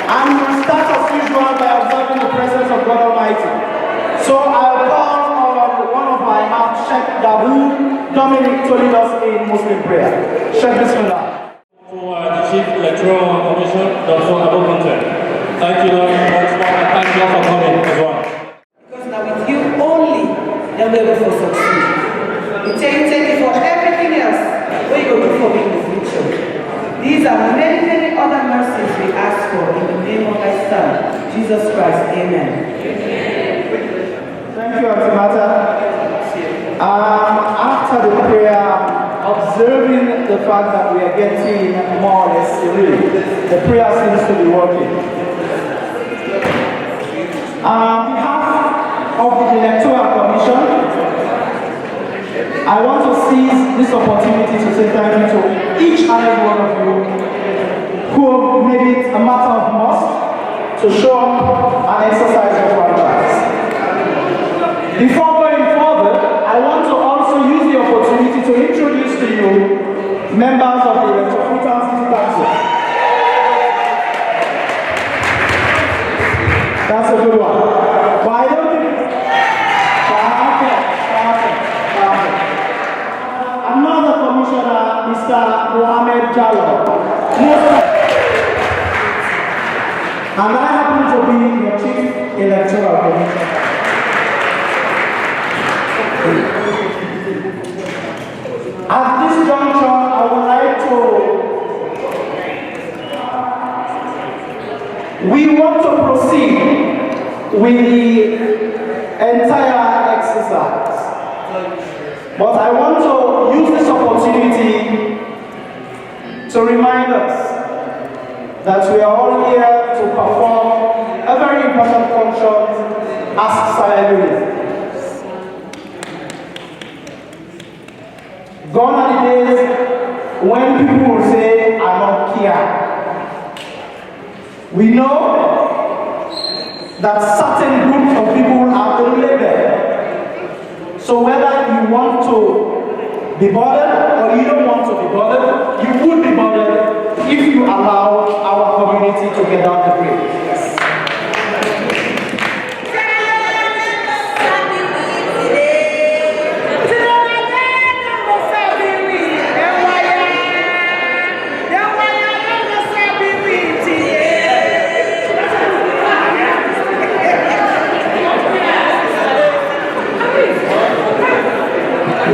And we will start as usual by observing the presence of God Almighty. So I'll call on one of our imams, Sheikh Dawood Dominic, to lead us in Muslim prayer. Sheikh Bismillah. For the Chief Electoral Commission, Dr. Abu Content. Thank you very much, and thank you for coming as well. Because now with you only, you'll be able to succeed. You take it for everything else, what you go do for me in the future. These are many, many other mercies we ask for in the name of thy Son, Jesus Christ. Amen. Thank you, Auntie Mata. After the prayer, observing the fact that we are getting more or less real, the prayer seems to be working. On behalf of the Electoral Commission, I want to seize this opportunity to say thank you to each and every one of you who made it a matter of must to show up and exercise your franchise. Before going further, I want to also use the opportunity to introduce to you members of the Electoral Council. That's a good one. But I don't think another commissioner, Mr. Mohamed Jallo. And I happen to be your Chief Electoral Commissioner. At this juncture, I would like to... We want to proceed with the entire exercise. But I want to use this opportunity to remind us that we are all here to perform a very important function as Salone. Gone are the days when people will say, I don't care. We know that certain groups of people are the label. So whether you want to be bothered or you don't want to be bothered, you would be bothered if you allow our community to get out the grave.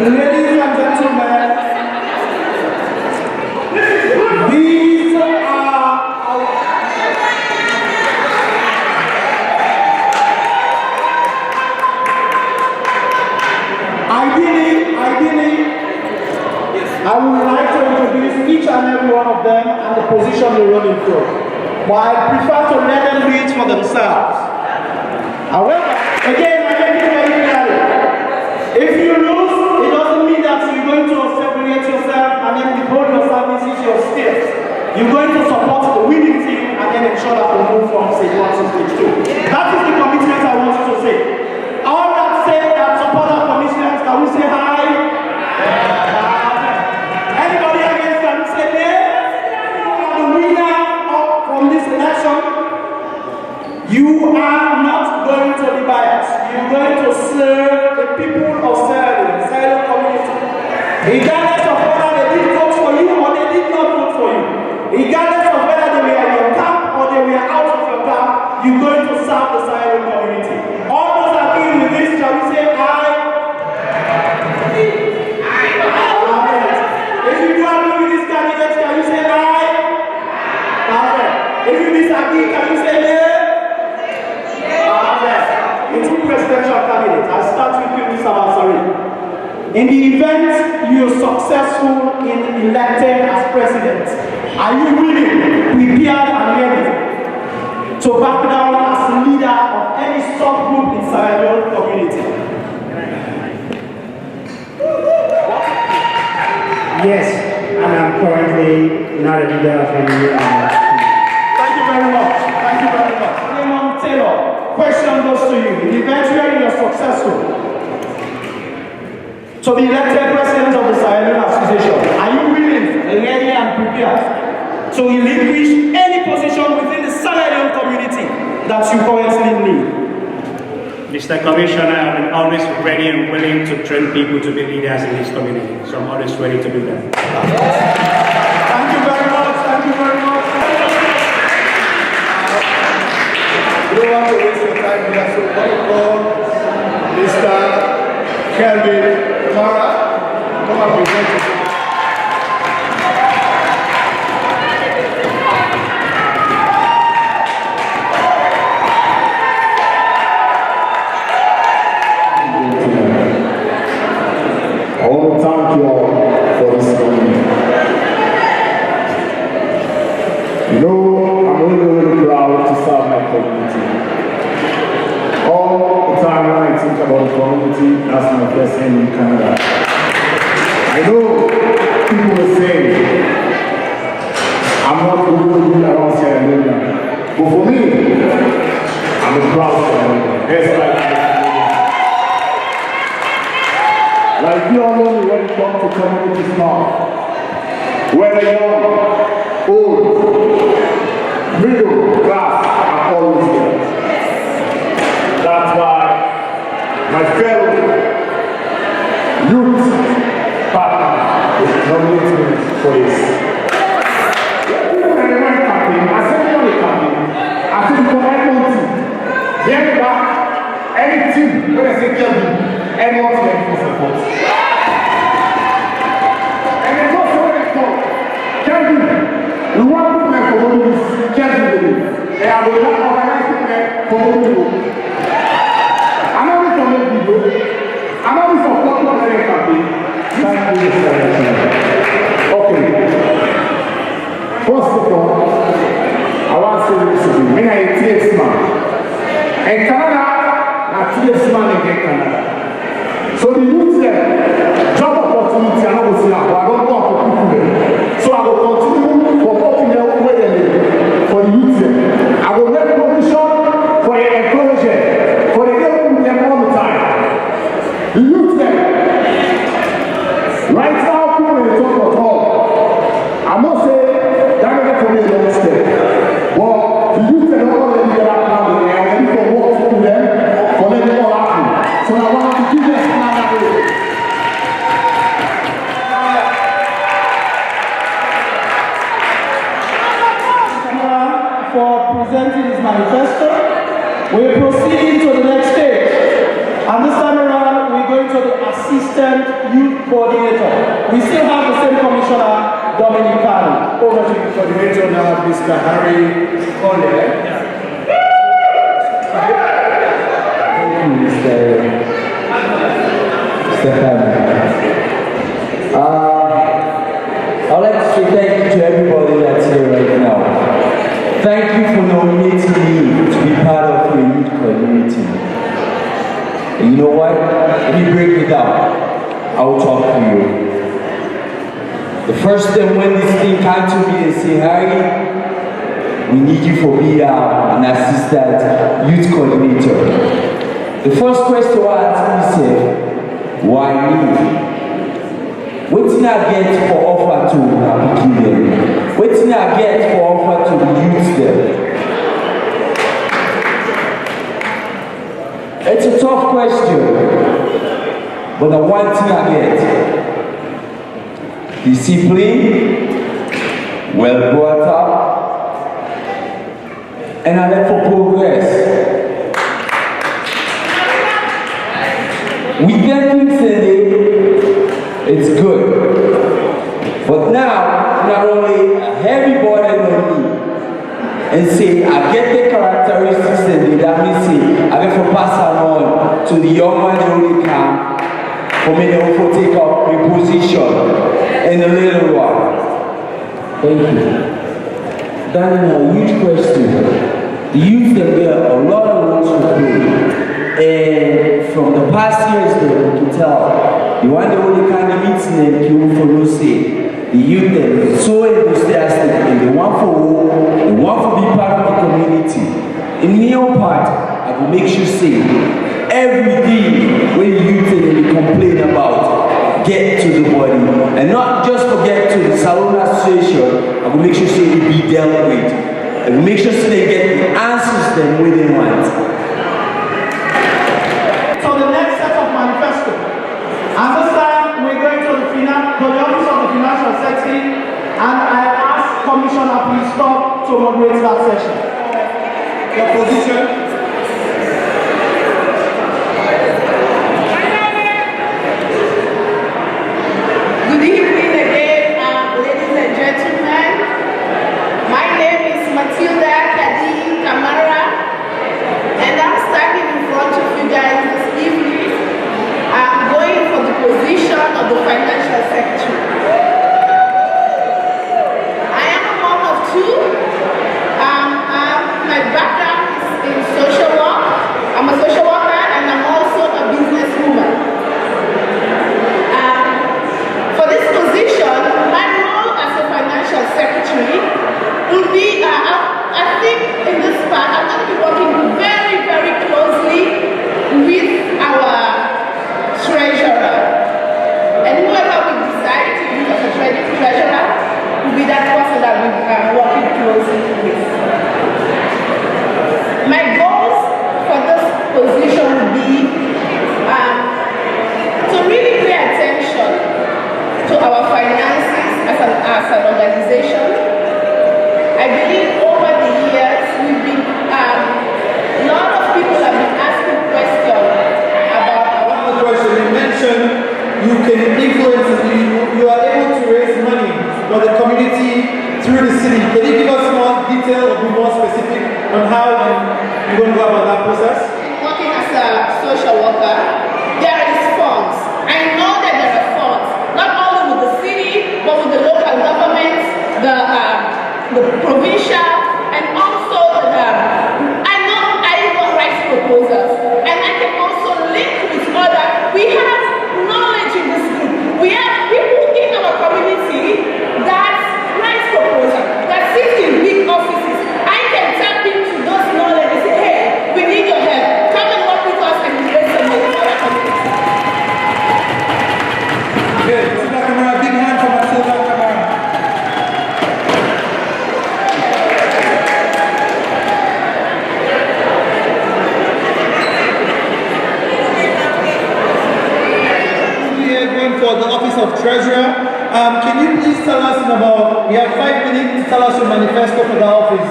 Ladies and gentlemen, these are ideally, I would like to introduce each and every one of them and the position they're running for. But I prefer to let them do it for themselves. However, again, I make it very clear. If you lose, it doesn't mean that you're going to separate yourself and then withhold your services, your skills. You're going to support the winning team and then ensure that we move from stage 1 to stage 2. That is the commitment I want you to say. All that say that support our commissioners, can we say hi? Anybody against, can we say no? You are the winner from this election. You are not going to be biased. You're going to serve the people of Salone community. Regardless of whether they did vote for you or they did not vote for you. Regardless of whether they were in your camp or they were out of your camp, you're going to serve the Salone community. All those agreeing with this, shall we say aye? Amen. If you do agree with this candidate, can you say aye? Amen. If you disagree, can you say no? The two presidential candidates. I'll start with you, Mr. Basari. In the event you're successful in elected as president, are you willing, prepared and ready to back down as a leader of any subgroup in Salone community? Yes, and I'm currently not a leader of any. Thank you very much. Thank you very much. Raymond Taylor, question goes to you. In the event where you're successful to be elected president of the Salone Association, are you willing, ready and prepared to relinquish any position within the Salone community that you currently need. Mr. Commissioner, I'm always ready and willing to train people to be leaders in this community. So I'm always ready to do that. Thank you very much. Thank you very much. We don't want to waste your time here, so we're going to call Mr. Kelvin Mara. Come and present yourself. I want to thank you all for this evening. You know, I'm really proud to serve my community. All the time when I think about the community, that's my first time in Canada. I know people will say, I'm not going to be around Sierra Leone. But for me, I'm a proud Sierra Leone. Like you all know when it comes to community stuff, whether young, old, middle class, are always there. That's why my fellow youth partner is nominating me for this. When I went campaign, I said on the campaign, I said for everyone, get back anything when I say Kelvin. Everyone to them for support. And then also when I talk, Kelvin, we want to play for all this Kelvin. And I will not organize to play for all people. I'm not for make video. I'm not for popular campaign. Thank you, Mr. Okay. First of all, I want to say this to you. When I TX man. In Canada, I TX man in Canada. So the youth there, job opportunity, I don't see now, but I don't want to people there. So I will continue for working there for the youth there. I will make provision for the encouragement, for the young them all the time. The youth there, right now, people in the talk of all. I must say, that is for me a long step. But the youth there don't already get up now, they are ready for work to them, for them to all happen. So I want to give them for presenting his manifesto. We're proceeding to the next stage. And this time around, we're going to the Assistant Youth Coordinator. We still have the same Commissioner, Dominic Kanu. Over to the coordinator now, Mr. Harry Collier. Thank you, Mr. Kanu. I'd like to say thank you to everybody that's here right now. Thank you for nominating me to be part of your youth community. And you know what? Let me break it down. I will talk to you. The first thing when this thing came to me and say, Harry, we need you for be an assistant youth coordinator. The first question I asked myself, why me? What did I get for offer to them? What did I get for offer to the youth there? It's a tough question, but the one thing I get, discipline, well brought up, and I left for progress. We get things today, it's good. But now, not only a heavy burden on me, and say, I get the characteristics and that means say, I get to pass on to the young man who can, for me to also take up a position in a little while. Thank you. That is a huge question. The youth that there are a lot of roles to play. And from the past years there, we can tell, the one that only kind of meets them, you follow say, the youth that is so enthusiastic and they want for be part of the community. In my own part, I will make sure say, everything when the youth they complain about, get to the body. And not just forget to the Salone Association, I I will make sure say it be dealt with. I will make sure say they get the answers them where they want. So the next set of manifesto. And this time we're going to the Office of the Financial Secretary, and I ask Commissioner please stop to moderate that session. Your position. Good evening again, ladies and gentlemen. My name is Matilda Kadi Kamara, and I'm standing in front of you guys this evening. I'm going for the position of the Financial Secretary. I am a mom of two. My background is in social work. I'm a social worker, and I'm also a businesswoman. For this position, my role as a Financial Secretary will be, I think in this part, I'm going to be working very, very closely with our treasurer. And whoever we decide to use as a treasurer will be that person that we are working closely with. My goals for this position will be to really pay attention to our finances as an organization. I believe over the years we've been, a lot of people have been asking questions about our Question. You mentioned you can influence, you are able to raise money for the community through the city. Can you give us more detail or be more specific on how you're going to go about that process? working as a social worker. There is funds. I know that there are funds, not only with the city, but with the local governments, the provincial, and also I know I even write proposals, and I can also link with other. We have knowledge in this group. We have people in our community that write proposals, that sit in big offices. I can tap into those knowledge and say, hey, we need your help. Come and work with us and raise some money for our community. Good. Matilda Kamara, big hand for Matilda Kamara. We are going for the Office of Treasurer. Can you please tell us about, we have 5 minutes to tell us your manifesto for the office.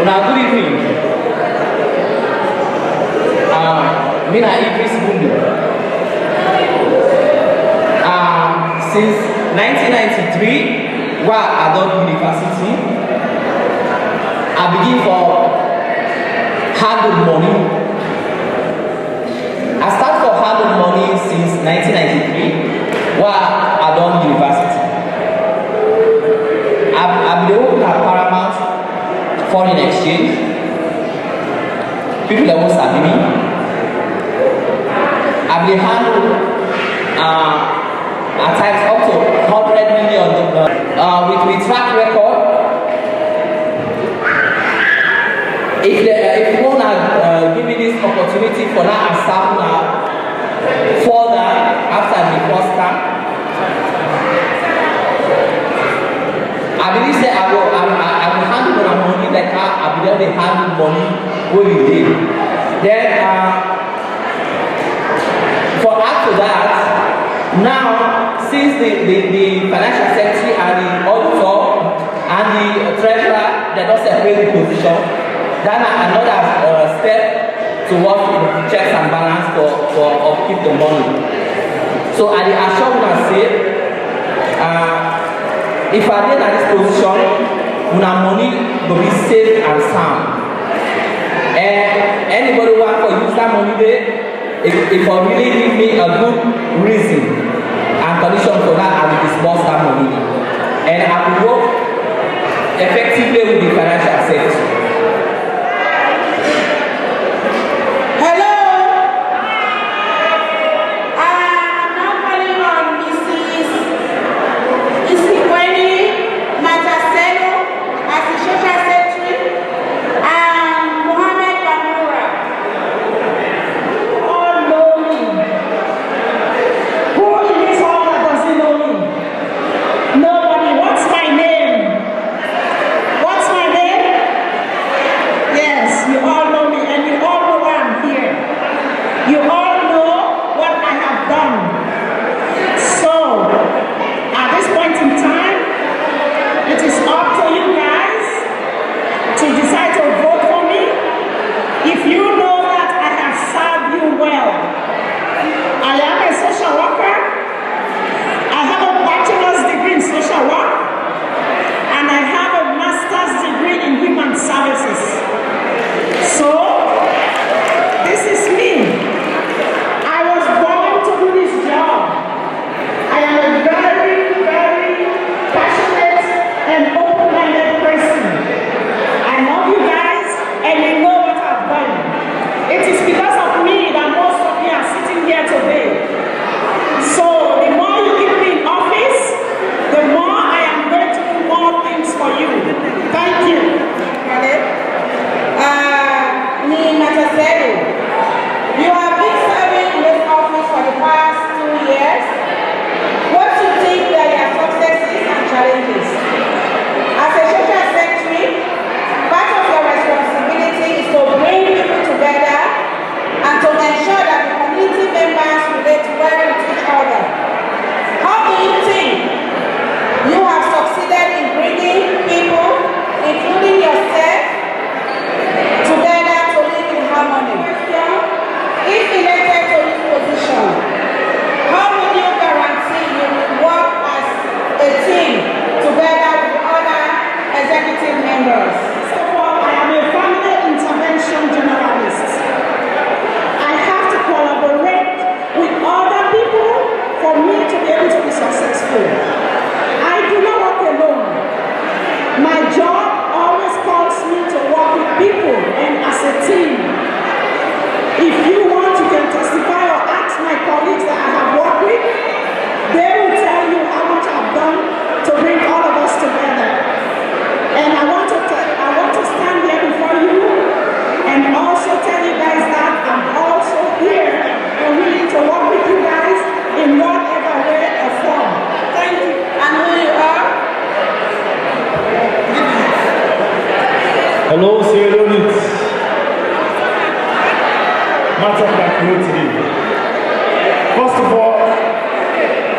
Good evening. Mina Idris Bundu. Since 1993, while at Adult University, I began for handled money. I started for handled money since 1993, while at Adult University. I've been working at Paramount Foreign Exchange. People that won't sabi me. I've been handled at times up to 100 million with track record. If you wanna give me this opportunity for now, I start now further after the first time. I believe that I will handle my money like I will be handling money where you did. Then for after that, now since the financial secretary and the auditor and the treasurer they don't separate the position, then another step towards the checks and balance for upkeep the money. So I assure myself, if I did at this position, my money will be safe and sound. And anybody want to use that money there, it will really give me a good reason and condition for that, I will disburse that money. And I will work effectively with the financial sector.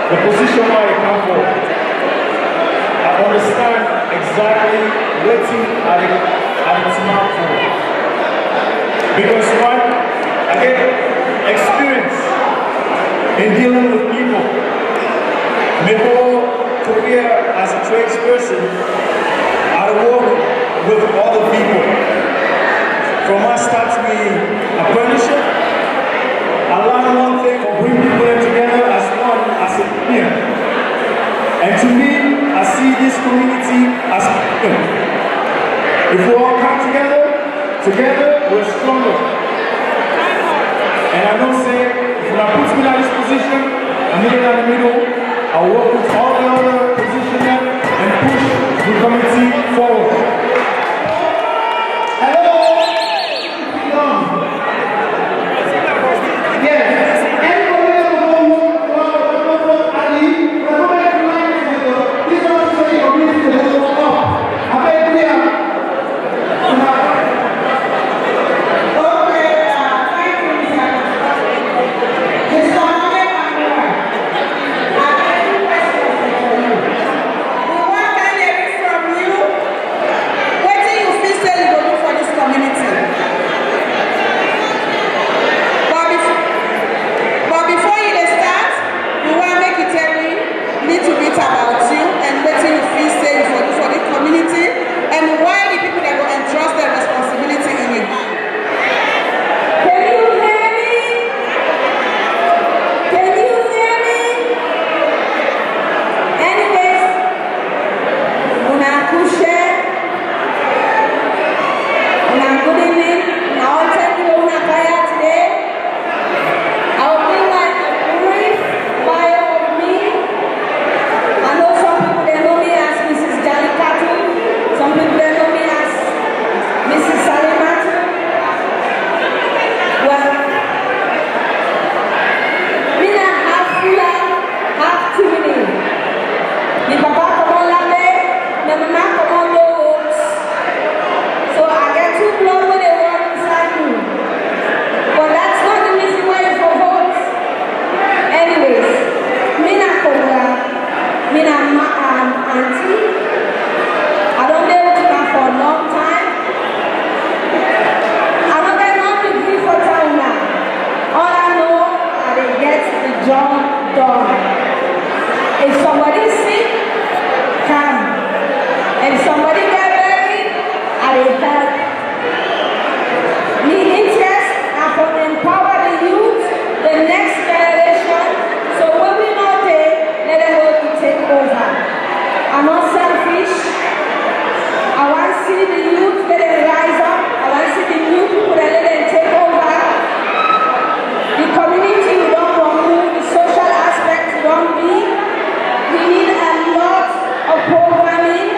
the position where I come from, I understand exactly what it's marked for. Because one, I get experience in dealing with people. My whole career as a tradesperson, I work with other people. From my start to be apprenticeship, I learned one thing of bringing people together as one, as a peer. And to me, I see this community as people. If we all come together we're stronger. And I don't say, when I put me in this position, I'm in the middle, I'll work with all the other positioners and push the community forward. Hello? Yes. Anybody ever go Ali? We're going to line this is also a community to go up. I bet clear. about you and what you feel say for the community and why the people that will entrust their responsibility in your hand. Can you hear me? Can you hear me? Anyways, una kushe, una good evening, una all thank you una kaya today. I will bring like a brief bio of me. I know some people they know me as Mrs. Jalikatu, some people they know me as Mrs. Salimatu. Well, me na half Fula, half Timini. My papa come on Lambe, my mama come on Lobos. So I get two blood when they walk inside me. But that's not the reason why you for votes. Anyways, me na Kobra. Me and my auntie, I don't know with her for a long time. I don't get no degree for town now. All I know, I dey get the job done. If somebody sick, come. And somebody get married, I dey help. Me interest, I for empower the youth, the next generation. So when we not there, let them go to take over. I'm not selfish. I want to see the youth let them rise up. I want to see the new people that let them take over. The community we don't remove, the social aspect we don't be. We need a lot of programming.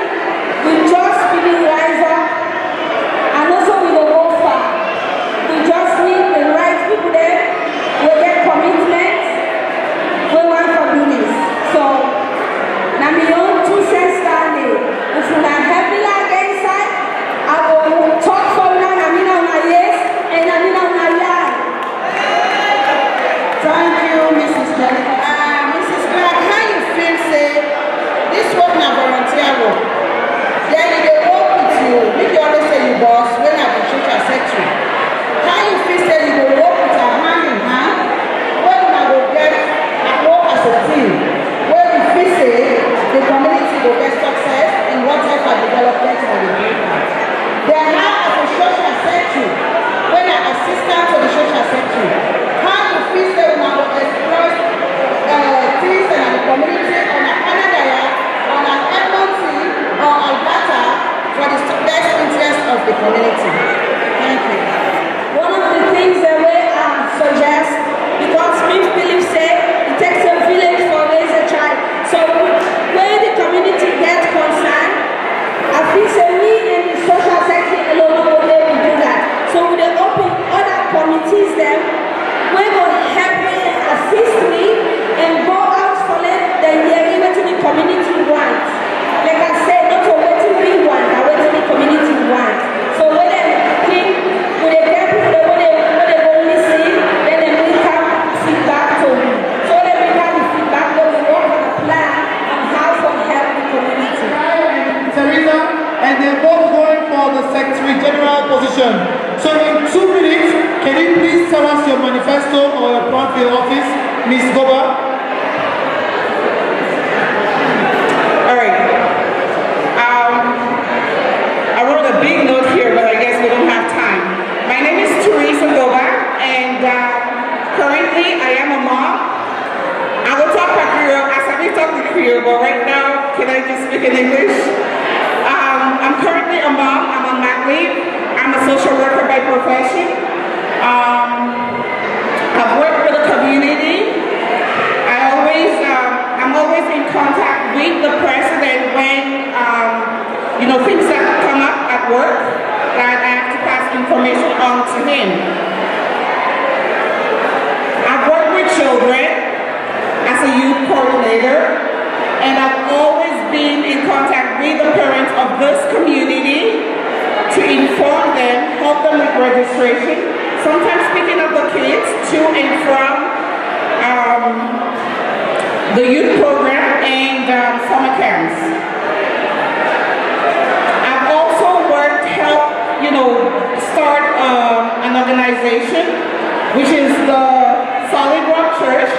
We just really rise up. And also we don't go far. We just need the right people there. We get commitment. We want for business. So, now my own 2 cents standing. If you not help me like inside, I will talk for now. I mean on my yes and I mean on my yeah. Thank you, Mrs. Clark. Mrs. Clark, how you feel say this work na volunteer work? Then they work with you. Make you always say you boss when I be social secretary. How you feel say you go work with a hand in hand? When I go get work as a team, where we feel say the community will get success in whatever development of the people. Then now as a social secretary, when I assistant to the social secretary, how you feel say we will explore things in the community on a Canada, on an Edmonton or Alberta for the best interest of the community. Thank you. One of the things that we suggest, because we believe say it takes a village for raise a child. So where the community gets concerned, I feel say me and the social sector alone will be able to do that. So we will open other committees them, we will help me and assist me and go out for them, then hearing what the community wants. Like I said, not what we want, but what the community wants. So when they position. So in 2 minutes, can you please tell us your manifesto or your plan for your office, Ms. Goba? All right. I wrote a big note here, but I guess we don't have time. My name is Teresa Goba, and currently I am a mom. I will talk about Creole. I said we talk to Creole, but right now, can I just speak in English? I'm currently a mom. I'm on mat leave. I'm a social worker by profession. I've worked with the community. I'm always in contact with the president when things that come up at work that I have to pass information on to him. I've worked with children as a youth coordinator, and I've always been in contact with the parents of this community to inform them, help them with registration, sometimes speaking of the kids to and from the youth program and summer camps. I've also start an organization, which is the Solid Rock Church.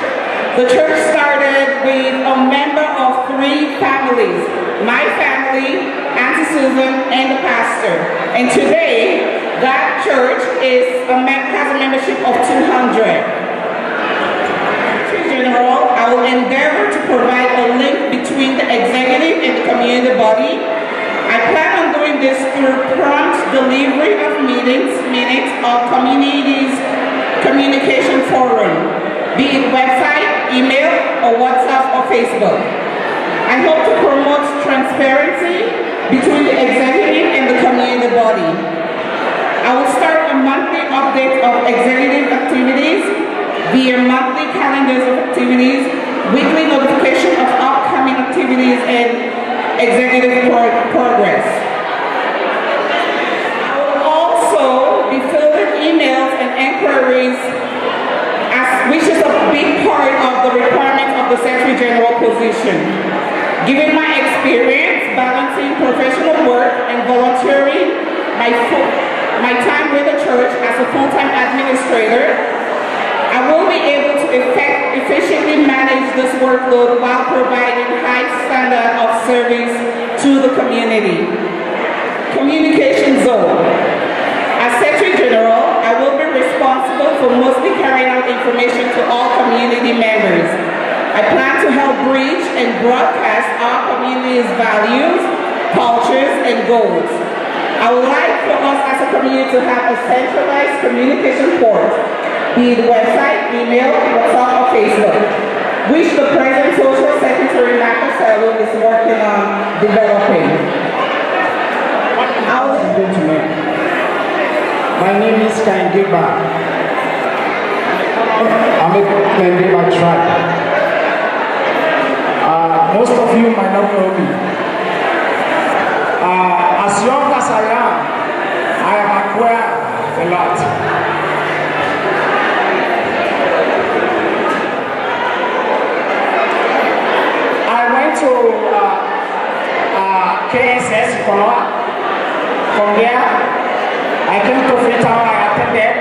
The church started with a member of 3 families, my family, Auntie Susan, and the pastor. And today, that church has a membership of 200. In general, I will endeavor to provide a link between the executive and the community body. I plan on doing this through prompt delivery of minutes of communication forum, be it website, email, or WhatsApp or Facebook. I hope to promote transparency between the executive and the community body. I will start a monthly update of executive activities via monthly calendars of activities, weekly notification of upcoming activities, and executive progress. I will also be fielding emails and inquiries, which is a big part of the requirement of the Secretary General position. Given my experience balancing professional work and volunteering my time with the church as a full-time administrator, I will be able to efficiently manage this workload while providing high standard of service to the community. Communication zone. As Secretary General, I will be responsible for mostly carrying out information to all community members. I plan to help bridge and broadcast our community's values, cultures, and goals. I would like for us as a community to have a centralized communication port, be it website, email, WhatsApp, or Facebook, which the present Social Secretary, Michael Salone, is working on developing. Gentlemen, my name is Kaingiba. I'm a Kaingiba tribe. Most of you might not know me. As young as I have acquired a lot. I went to KSS Konoa. From there, I came to Freetown. I attended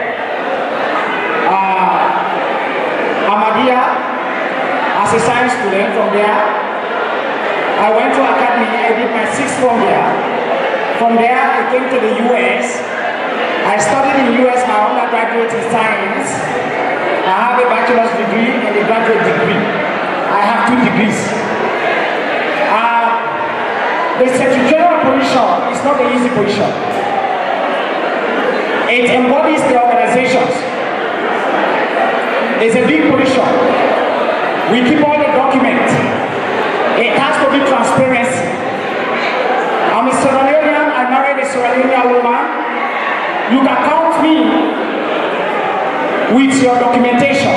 Ahmadiyya as a science student. From there, I went to Academy. I did my 6th form there. From there, I came to the US. I studied in the US my undergraduate in science. I have a bachelor's degree and a graduate degree. I have 2 degrees. The Secretary General position is not an easy position. It embodies the organizations. It's a big position. We keep all the documents. It has to be transparency. I'm a Sierra Leonean. I married a Sierra Leonean woman. You can count me with your documentation.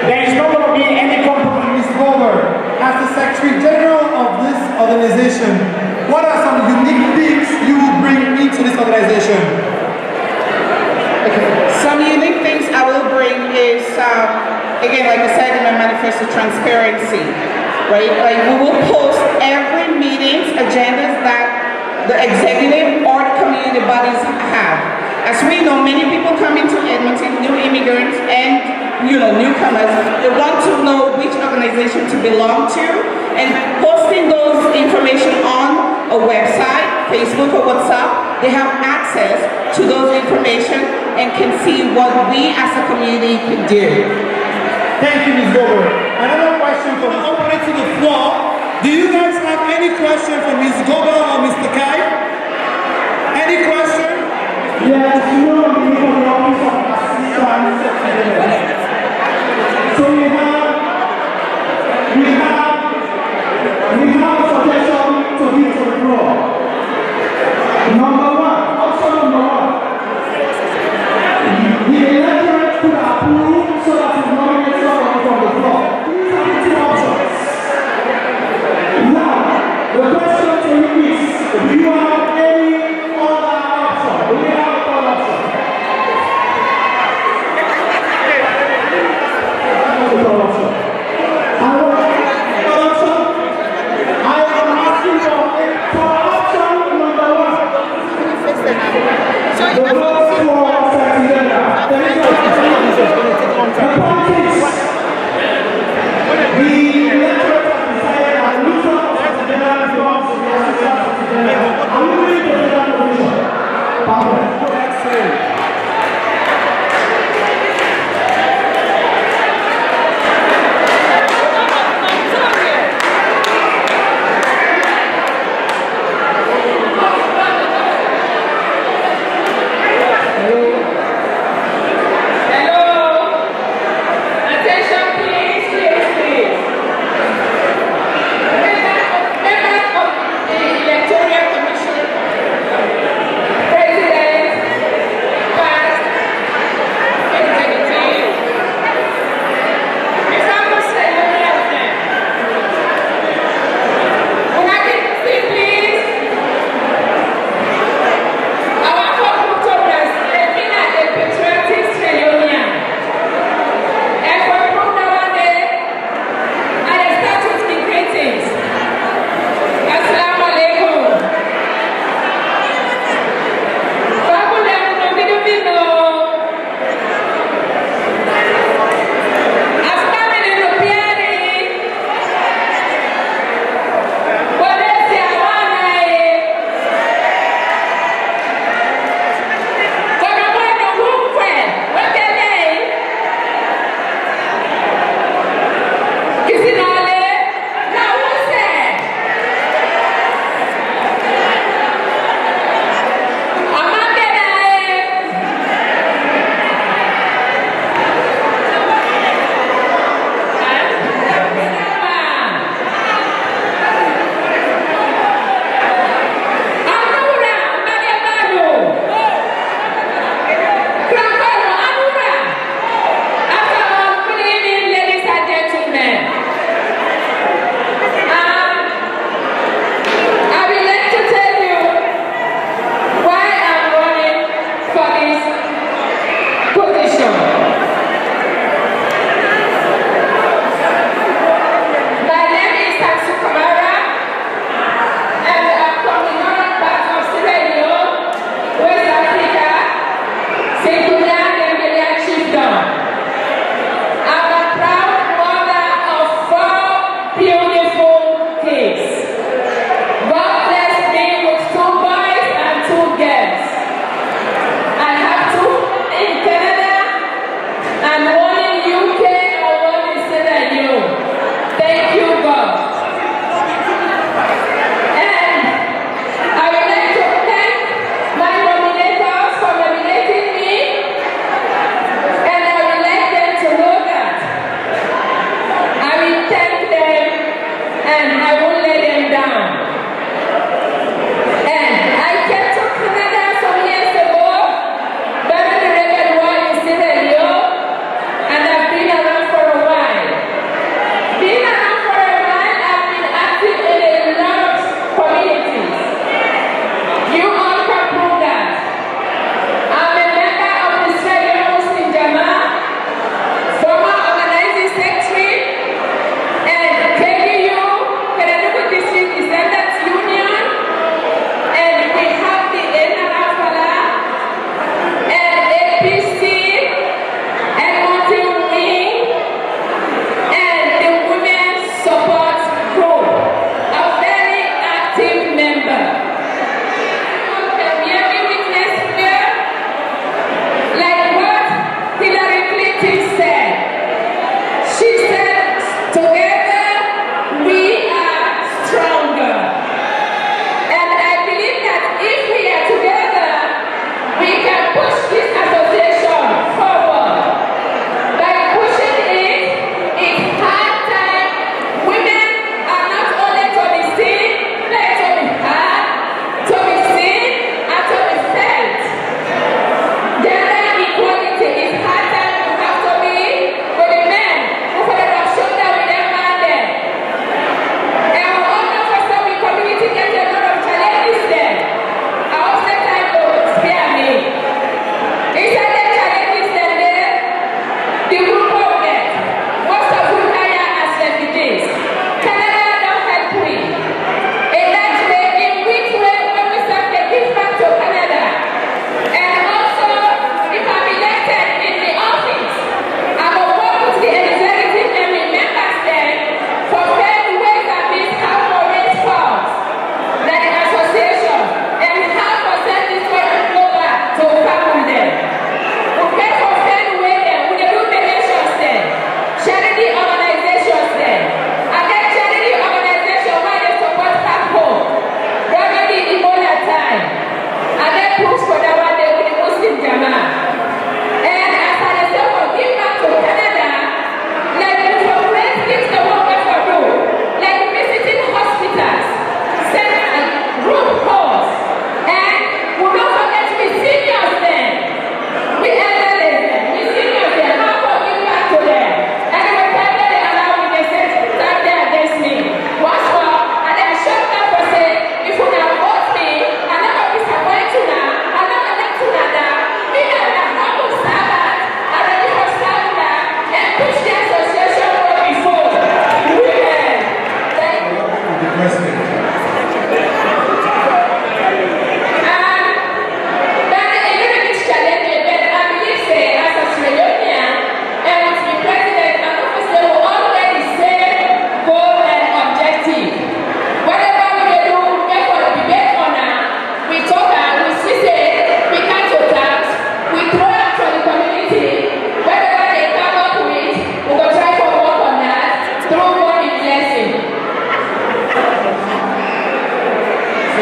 There is not going to be any compromise. Ms. Gober, as the Secretary General of this organization, what are some unique things you will bring into this organization? Okay. Some unique things I will bring is, again, like I said in my manifesto, transparency, right? Like we will post every meeting's agendas that the executive or the community bodies have. As we know, many people come into Edmonton, new immigrants and newcomers. They want to know which organization to belong to, and posting those information on a website, Facebook or WhatsApp, they have access to those information and can see what we as a community can do. Thank you, Ms. Gober. Another question from open it to the floor. Do you guys have any question for Ms. Gober or Mr. Kai? Any question? Yes, you know me from the office of assistant secretary. So we have a suggestion to give to the floor. Number one, option number one. The electorate could approve so that the nominate someone from the floor. These are the two options. Now, the question to you is, do you have any other option? Do we have other option?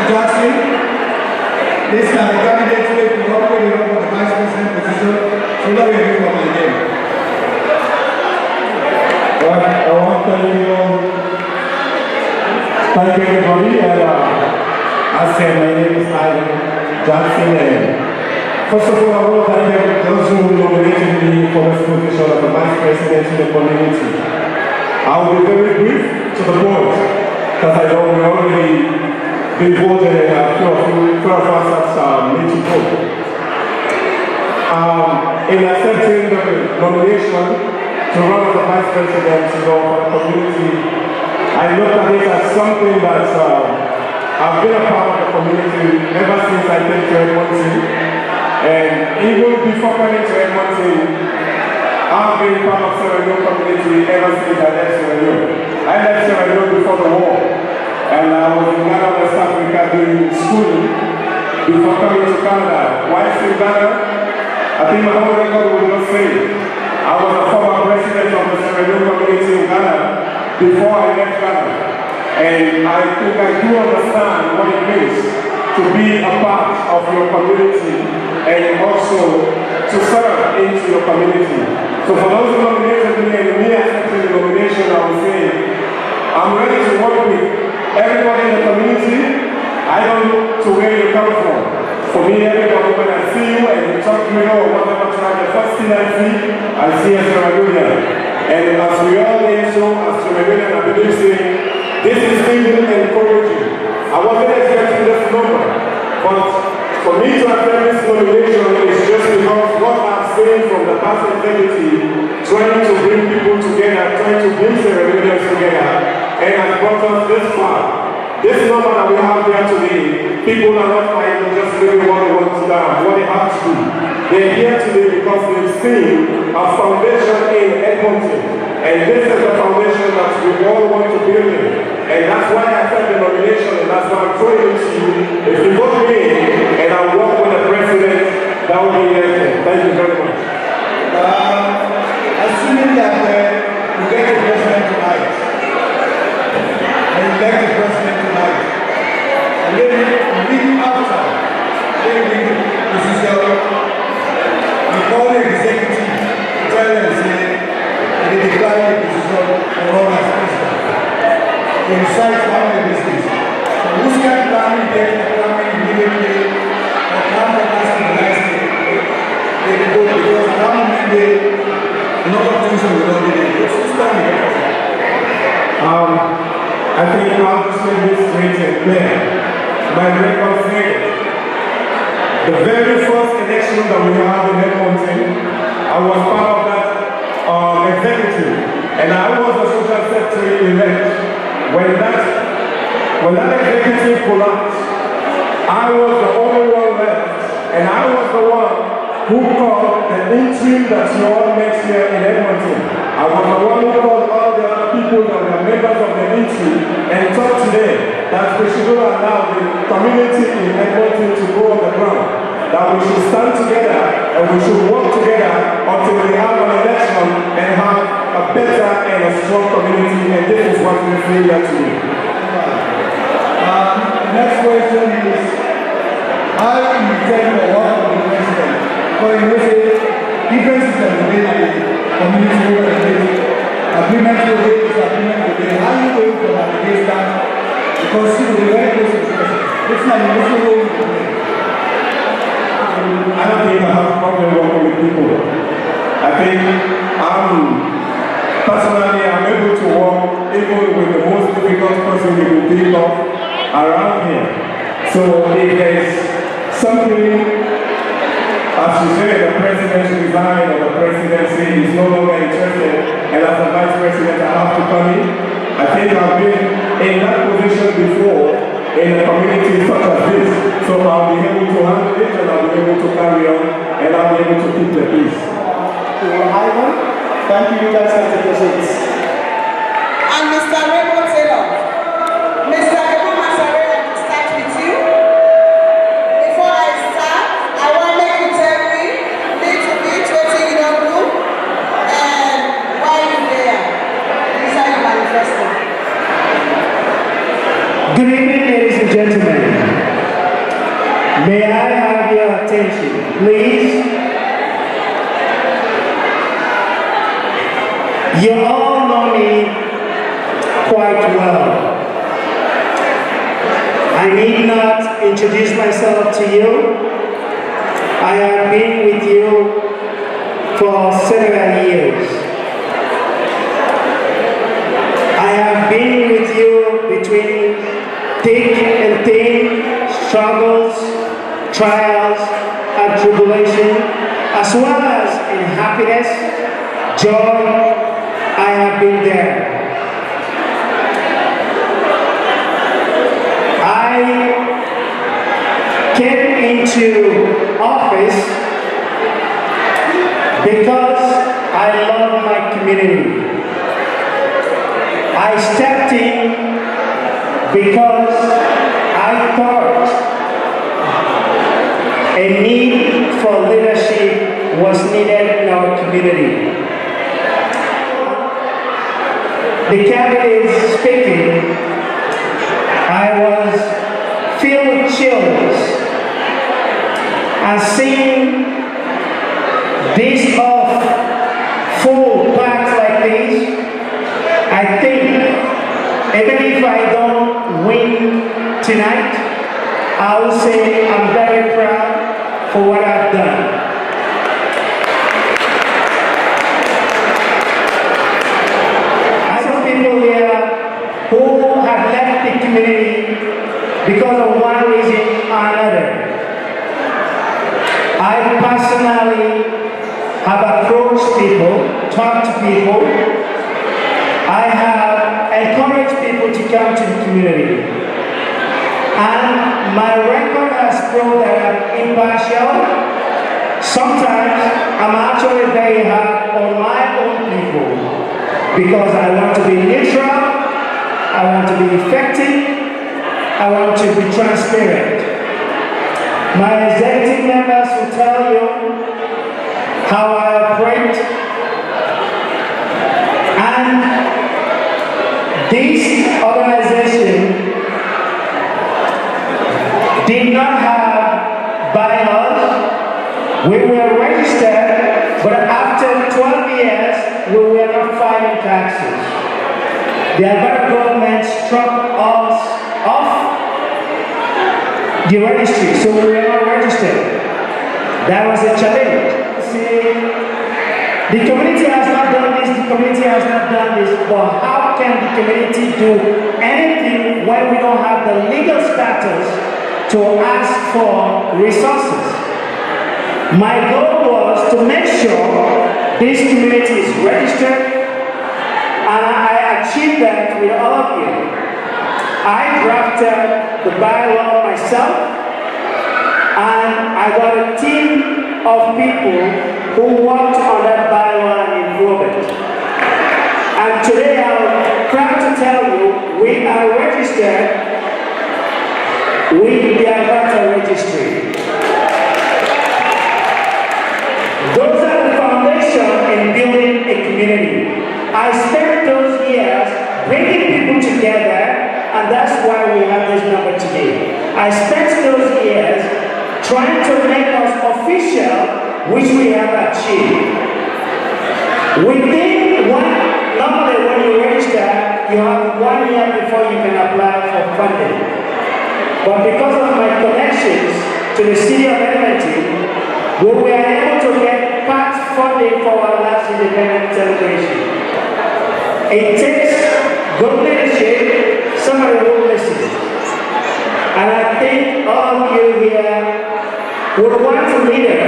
Jackson. This can the candidate wait to operate for the vice president position. So let me read from the game. Well, I want to thank you everybody, and I said my name is Ivan Jackson, and first of all I want to thank those who nominated me for this position of the Vice President in the community. I will be very brief to the board, because I know we already been voted and a few of us have made to vote. In accepting the nomination to run as the Vice President for the community, I look at it as something that I've been a part of the community ever since I came to Edmonton. And even before coming to Edmonton, I've been part of Sierra Leone community ever since I left Sierra Leone. I left Sierra Leone before the war. And I was in Ghana, West Africa doing schooling before coming to Canada. Whilst in Ghana, I think my whole record will not say I was a former president of the Sierra Leone community in Ghana before I left Ghana. And I think I do understand what it means to be a part of your community and also to serve into your community. So for those who nominated me and me accepting the nomination, I would say I'm ready to work with everybody in the community. I don't look to where you come from. For me, everybody, when I see you and you talk to me or whatever time, the first thing I see a Sierra Leonean. And as we all know, as Sierra Leonean, I believe saying, this is even encouraging. I wasn't expecting this number, but for me to attend this nomination is just because what I've seen from the past executive, trying to bring people together, trying to bring Sierra Leoneans together, and has brought us this far. This number that we have here today, people are not trying to just really what they want down, what they have to do. They're here today because they've seen a foundation in Edmonton. And this is the foundation that we all want to build in. And that's why I said the nomination, and that's why I'm throwing it to you. If you vote me in, and I work with the president, that will be elected. Thank you very much. Assuming that we get the president tonight, and elect the president tonight, and then leave after, this is we call the executive, tell them, say, they declare the position for all as president. They decide to have the business. So who's got planning there, planning immediately, or plan for us to the next day? They can go because at that moment they, a lot of things will not be there. Who's planning there? I think I'll just make this straight and clear. My record says, the very first election that we had in Edmonton, I was part of that executive, and I was the social secretary elect. When that executive collapsed, I was the only one left, and I was the one who called the interim that you all met here in Edmonton. I was the one who called all the other people that were members of the interim and talked to them that we should not allow the community in Edmonton to go on the ground, that we should stand together and we should work together until we have an election and have a better and a strong community, and this is what we feel here today. The next question is, how do you tell the work of the president? Because you know, say, differences that the way the community work and agreement with it, disagreement with it, how are you going to navigate that? Because you will be very close to the president. It's not the only way you can play. I don't think I have a problem working with people. I think personally, I'm able to work even with the most difficult person you can think of around here. So if there's something, as you say, the president resign or the presidency is no longer interested, and as a vice president I have to come in, I think I've been in that position before in a community such as this. So I'll be able to handle it, and I'll be able to carry on, and I'll be able to keep the peace. Ivan, thank you, you guys can take your seats. And Mr. Raymond Taylor, Mr. Raymond Masare, I will start with you. Before I start, I want to make you tell me little bit what you don't do and why you there. These are your manifesto. Good evening, ladies and gentlemen. May I have your attention, please? You all know me quite well. I need not introduce myself to you. I have been with you for several years. I have been with you between thick and thin, struggles, trials, and tribulation, as well as in happiness, joy. I have been there. I came into office because I love my community. I stepped in because I thought a need for leadership was needed in our community. The candidate speaking, I was filled with chills and seeing this off full parks like this. I think even if I don't win tonight, I will say I'm very proud for what I've done. I saw people here who have left the community because of one reason or another. I personally have approached people, talked to people. I have encouraged people to come to the community. And my record has proved that I'm impartial. Sometimes I'm actually very hard on my own people because I want to be neutral, I want to be effective, I want to be transparent. My executive members will tell you how I operate, and this organization did not have bylaws. We were registered, but after 12 years, we were not filing taxes. The Alberta government struck us off the registry, so we were not registered. That was a challenge. See, the community has not done this, the community has not done this, but how can the community do anything when we don't have the legal status to ask for resources? My goal was to make sure this community is registered, and I achieved that with all of you. I drafted the bylaw myself, and I got a team of people who worked on that bylaw and improved it. And today I'm proud to tell you we are registered with the Alberta Registry. Those are the foundation in building a community. I spent those years bringing people together, and that's why we have this number today. I spent those years trying to make us official, which we have achieved. Within normally when you register, you have 1 year before you can apply for funding. But because of my connections to the city of Edmonton, we were able to get part funding for our last independent celebration. It takes good leadership, somebody who listens. And I think all of you here would want a leader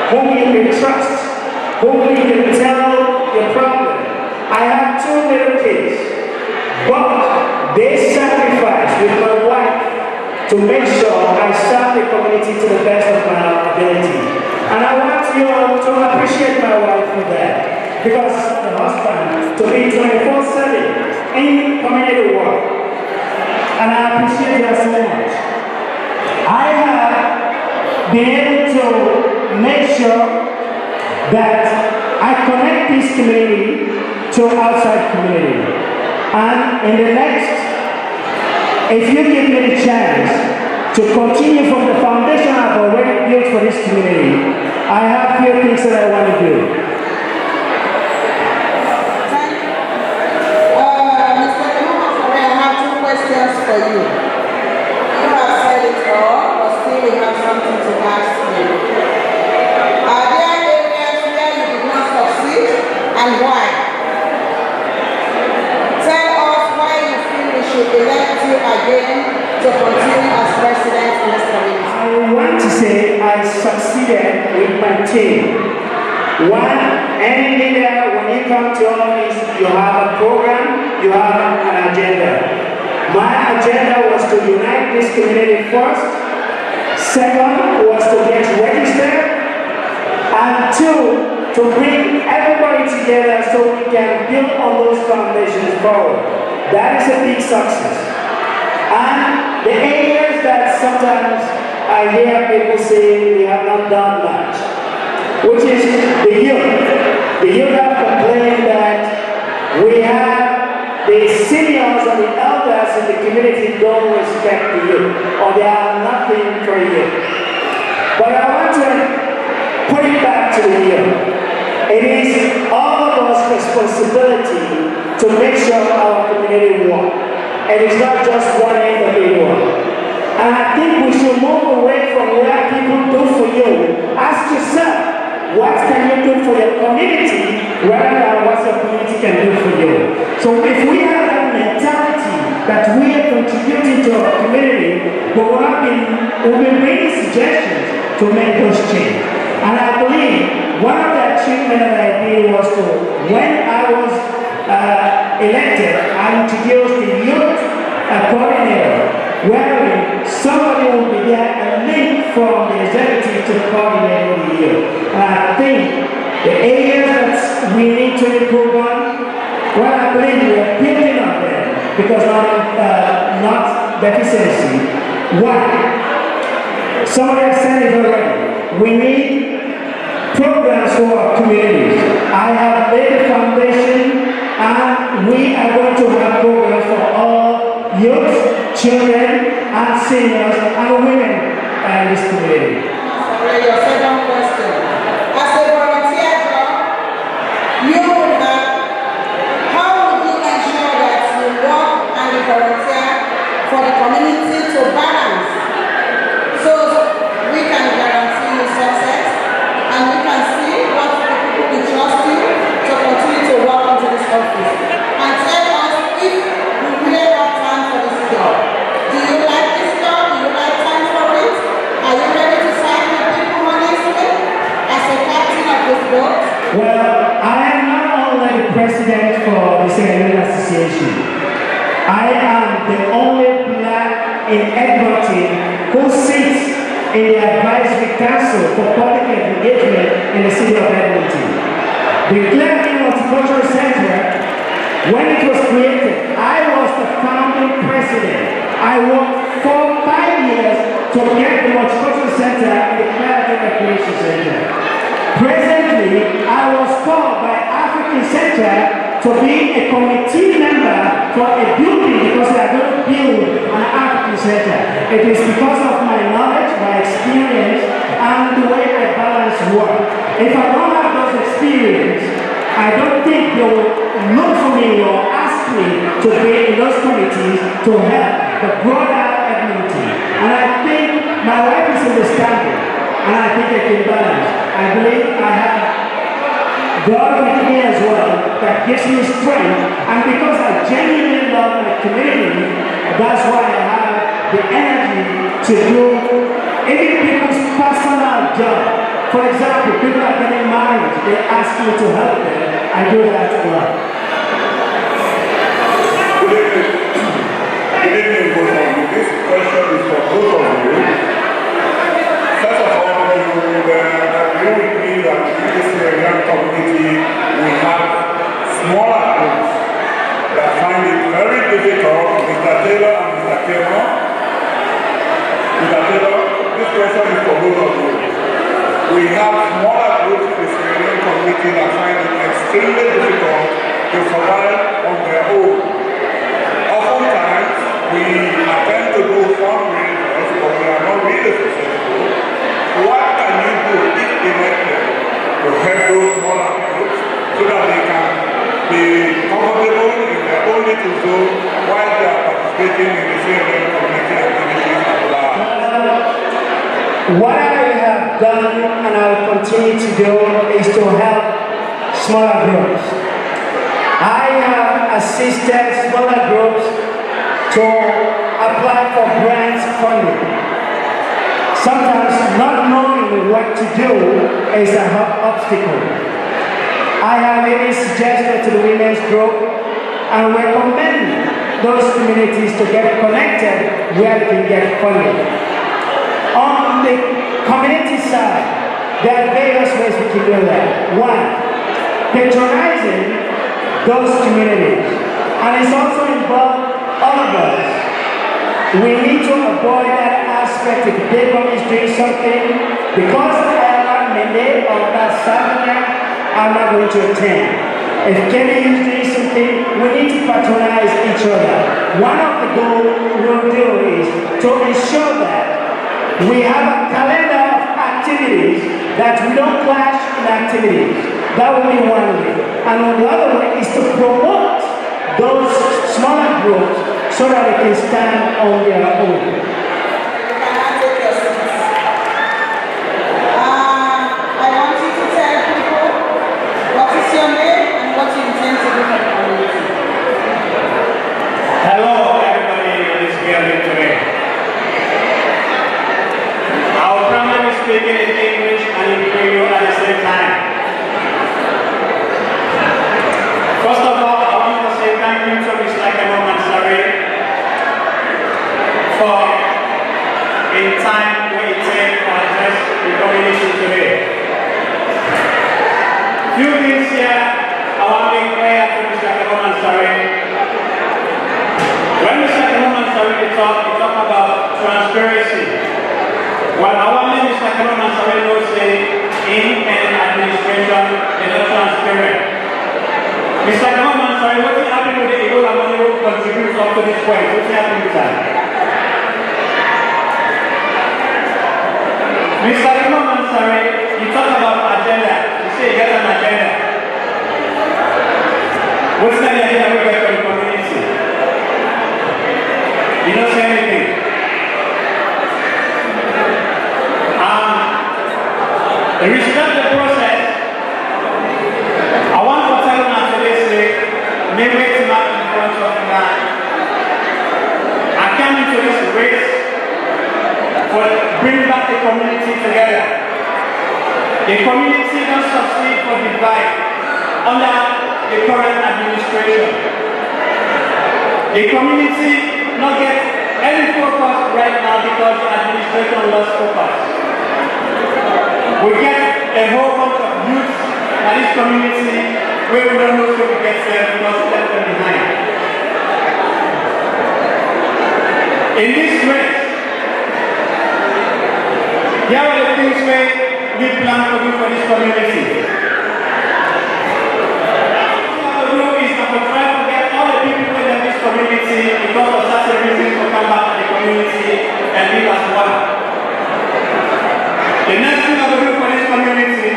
whom you can trust, whom you can tell your problem. I have 2 little kids, but they sacrificed with my wife to make sure I serve the community to the best of my ability. And I want you all to appreciate my wife for that, because the husband to be 24/7 in community work. And I appreciate that so much. I have been able to make sure that I connect this community to outside community. And in the next, if you give me the chance, to continue from the foundation I've already built for this community, I have few things that I want to do. Mr. Democrat, I have two questions for you. You have said it all, but still we have something to ask you. Are there areas where you did not succeed and why? Tell us why you feel we should elect you again to continue as president in this community. I want to say I succeeded with my team. One, any leader, when you come to office, you have a program, you have an agenda. My agenda was to unite this community first. Second was to get registered. And two, to bring everybody together so we can build on those foundations forward. That is a big success. And the areas that sometimes I hear people say we have not done much, which is the youth. The youth have complained that we have the seniors and the elders in the community don't respect the youth, or they are nothing for youth. But I want to put it back to the youth. It is all of us responsibility to make sure our community works. And it's not just one individual. And I think we should move away from where people do for you. Ask yourself, what can you do for your community rather than what your community can do for you? So if we have that mentality that we are contributing to our community, but we've been bringing suggestions to make those change. And I believe one of the achievements that I did was to, when I was elected, I introduced the youth coordinator, where somebody will be there and link from the executive to the coordinator of the youth. And I think the areas that we need to improve on, well, I believe we are building on them because not deficiency. Why? Somebody has said it already. We need programs for our communities. I have laid the foundation, and we are going to have programs for all youth, children, and seniors, and women in this community. Your second question. As a volunteer job, how would you ensure that you work and volunteer for the community to balance so we can guarantee you success and we can see what the people will trust you to continue to work into this office? And tell us if you really have time for this job. Do you like this job? Do you like time for it? Are you ready to serve the people honestly as a captain of this boat? Well, I am not only the president for the Salone Association. I am the only black in Edmonton who sits in the advisory council for public engagement in the city of Edmonton. The Glenview Multicultural Center, when it was created, I was the founding president. I worked for 5 years to get the Multicultural Center in the Glenview Recreation Center. Presently, I was called by African Center to be a committee member for a building because they are going to build an African Center. It is because of my knowledge, my experience, and the way I balance work. If I don't have those experiences, I don't think they will look for me or ask me to be in those committees to help the broader community. And I think my wife is understanding, and I think I can balance. I believe I have God with me as well that gives me strength, and because I genuinely love my community, that's why I have the energy to do even people's personal job. For example, people are getting married, they ask me to help them. I do that a lot. Good evening. Good evening, both of you. This question is for both of you. First of all, you will agree with me that in this Nigerian community, we have smaller groups that find it very difficult. Mr. Taylor and Mr. Taylor. Mr. Taylor, this question is for both of you. We have smaller groups in the Nigerian community that find it extremely difficult to participating in the CMA community activities at large? What I have done and I will continue to do is to help smaller groups. I have assisted smaller groups to apply for grants funding. Sometimes not knowing what to do is an obstacle. I have even suggested to the women's group and recommend those communities to get connected where they can get funding. On the community side, there are various ways we can do that. One, patronizing those communities. And it's also involved all of us. We need to avoid that aspect. If Daycom is doing something, because I am not Mende or that Saturday, I'm not going to attend. If Kenny is doing something, we need to patronize each other. One of the goals we'll do is to ensure that we have a calendar of activities that we don't clash in activities. That will be one way. And the other way is to promote those smaller groups so that they can stand on their own. I want you to tell people what is your name and what you intend to do for the community. Hello, everybody in this building today. I will primarily speak in English and in Creole at the same time. First of all, I want to say thank you to Mr. Kemo Mansari for in time when he takes to address the community today. Few things here I want to make clear to Mr. Kemo Mansari. When Mr. Kemo Mansari talk about transparency. Well, I want Mr. Kemo Mansari knows say in an administration is not transparent. Mr. Kemo Mansari, what's happening with the Ebola money who contributes up to this point? What's happening with that? Mr. Kemo Mansari, you talk about agenda. You say you got an agenda. What's the agenda we got for the community? You don't say anything. Respect the process. I want to tell you today, say, maybe it's not in front of that. I came into this race for bring back the community together. The community don't succeed for divide under the current administration. The community not get any focus right now because the administration lost focus. We get a whole bunch of youth in this community where we don't know where we get there because we left them behind. In this race, here are the things where we plan to do for this community. What we do is to try to get all the people in this community because of such a reason to come back to the community and live as one. The next thing I will do for this community,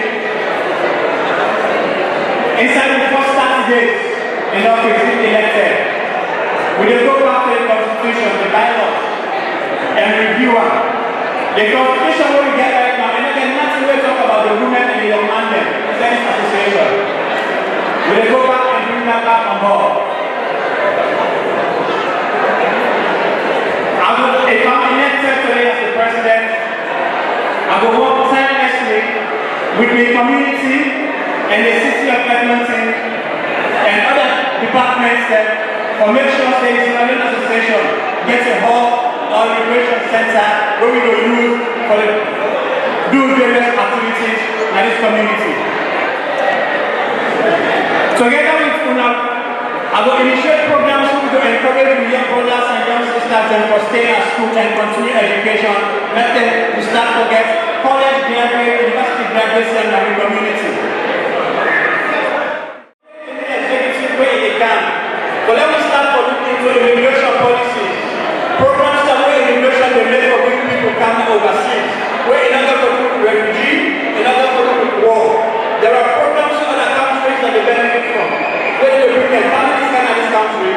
inside the first 30 days in office, elected, we will go back to the constitution, the bylaws, and review it. The constitution what we get right now, and again, nothing we talk about the women and the young man then, Senate Association. We will go back and bring that back on board. If I'm elected today as the president, I will work tirelessly with the community and the city of Edmonton and other departments that for make sure the Salone Association gets a hall or recreation center where we will use for the do various activities in this community. Together with UNAP, I will initiate programs to encourage the young brothers and young sisters and for staying at school and continue education. Let them start to get college graduate, university graduates in our community. In the executive way they can. But let me start for looking into immigration policies. Programs that where immigration they make for good people coming overseas. Where in order for refugee, in order for war. There are programs in other countries that they benefit from. Where they bring their families in this country,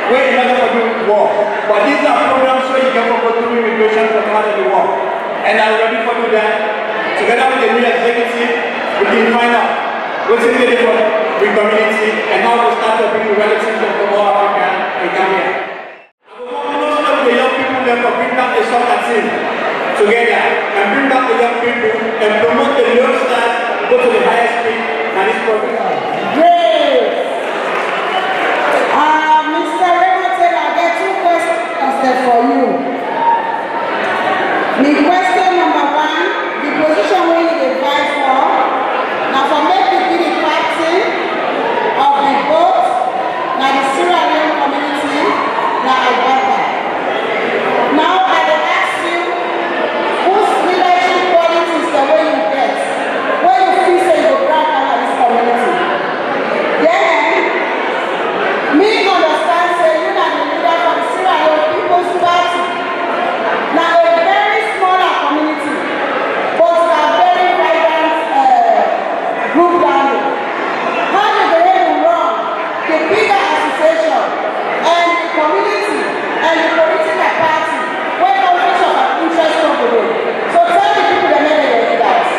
where in order for war. But these are programs where you can go through immigration for out of the war. And I'm ready for do that. Together with the new executive, we can find out what's in the different community and how we start to bring relatives from all Africa and Gambia. Most of the young people therefore bring back a soccer team together and bring back the young people and promote the youngsters go to the highest peak and this program. Great. Mr. Raymond Taylor, I get 2 questions for you. The question number 1, the position where you apply for. Now for me to be the captain of the boat, now the Sierra Leone community, now Alberta. Now I will ask you, whose leadership qualities the way you get, where you feel say you grab out of this community. Then, me understand say you are the leader for the Sierra Leone People's Party. Now a very smaller community, but a very vibrant group down there. How do they able to run the bigger association and the community and the political party where conflict of interest come to them? So tell the people the name of the leaders.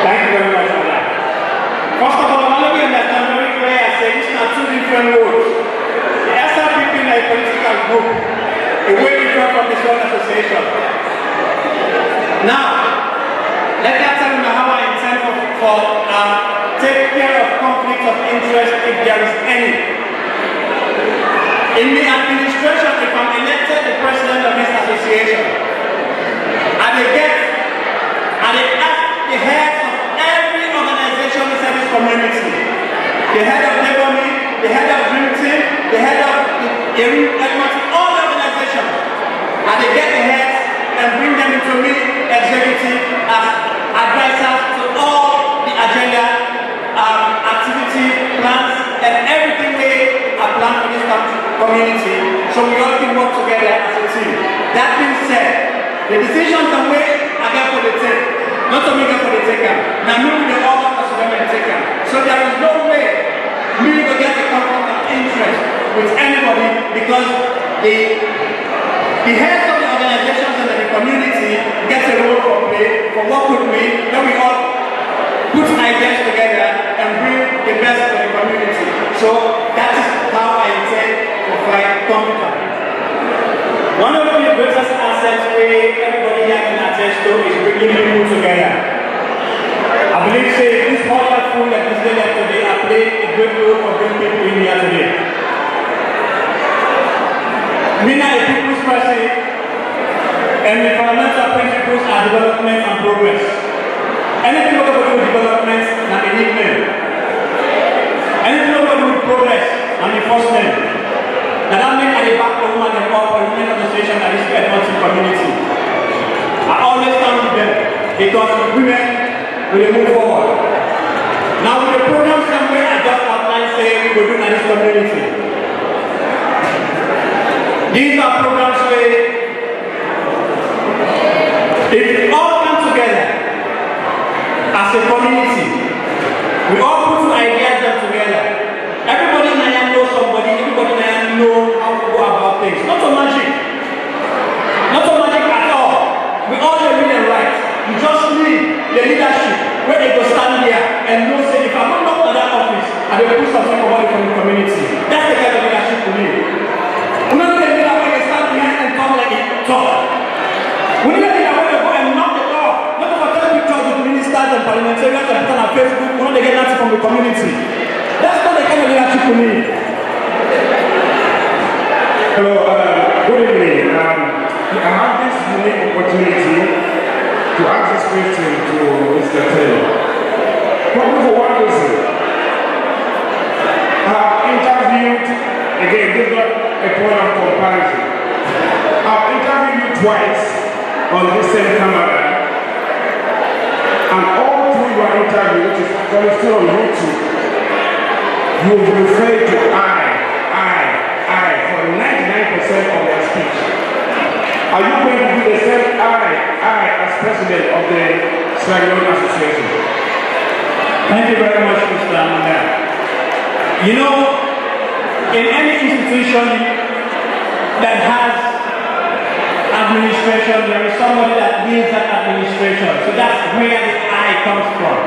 Thank you very much for that. First of all, let me understand very clear. I say these are 2 different roles. The SRPP is a political group, a way different from the Salone Association. Now, let me tell you how I intend for take care of conflict of interest if there is any. In the administration, if I'm elected the president of this association, I ask the heads of every organization inside this community, the head of Labour Me, the head of Dream Team, the head of all the organizations, and they get the heads and bring them into me, executive, as advisors to all the agenda, activity, plans, and everything they are planned for this community, so we all can work together as a team. That being said, the decisions and way I get for the team, not only get for the taker, now me with the order for the taker. So there is no way me to get a conflict of interest with anybody because the heads of the organizations and the community get a role for play, for work with me, then we all put ideas together and bring the best for the community. So that is how I intend to fight conflict. One of the greatest assets where everybody here can attest to is bringing people together. I believe this wonderful legislature today I played a great role for bringing people in here today. We are a people's person, and the fundamental principles are development and progress. Anything about development and the nickname. Anything about progress and the first name. Now that means at the back of women and all for the women association that is spread out in the community. I always stand with them because women will move forward. Now with the program somewhere I just outlined saying we will do in this community. These are programs where if we all come together as a community, we all put 2 ideas together. Everybody in Naya knows somebody, everybody in Naya knows how to go about things. Not so magic. Not so magic at all. We all know read and write. You just need the leadership where they go stand here and know say if I'm not knocked at that office, I will put something about it from the community. That's the kind of leadership we need. We don't need a leader where they stand behind and talk like a talk. We need a leader where they go and knock the door. Not to take pictures with ministers and parliamentarians and put on Facebook, we don't get nothing from the community. That's not the kind of leadership we need. Hello, good evening. I have this unique opportunity to ask this question to Mr. Taylor. Probably for one reason. I have interviewed, again, this is not a point of comparison. I have interviewed you twice on this same camera, and all through your interview, which is actually still on YouTube, you will refer to I for 99% of your speech. Are you going to do the same I as president of the Salone Association? Thank you very much, Mr. Amanda. You know, in any institution, administration, there is somebody that leads that administration. So that's where the I comes from.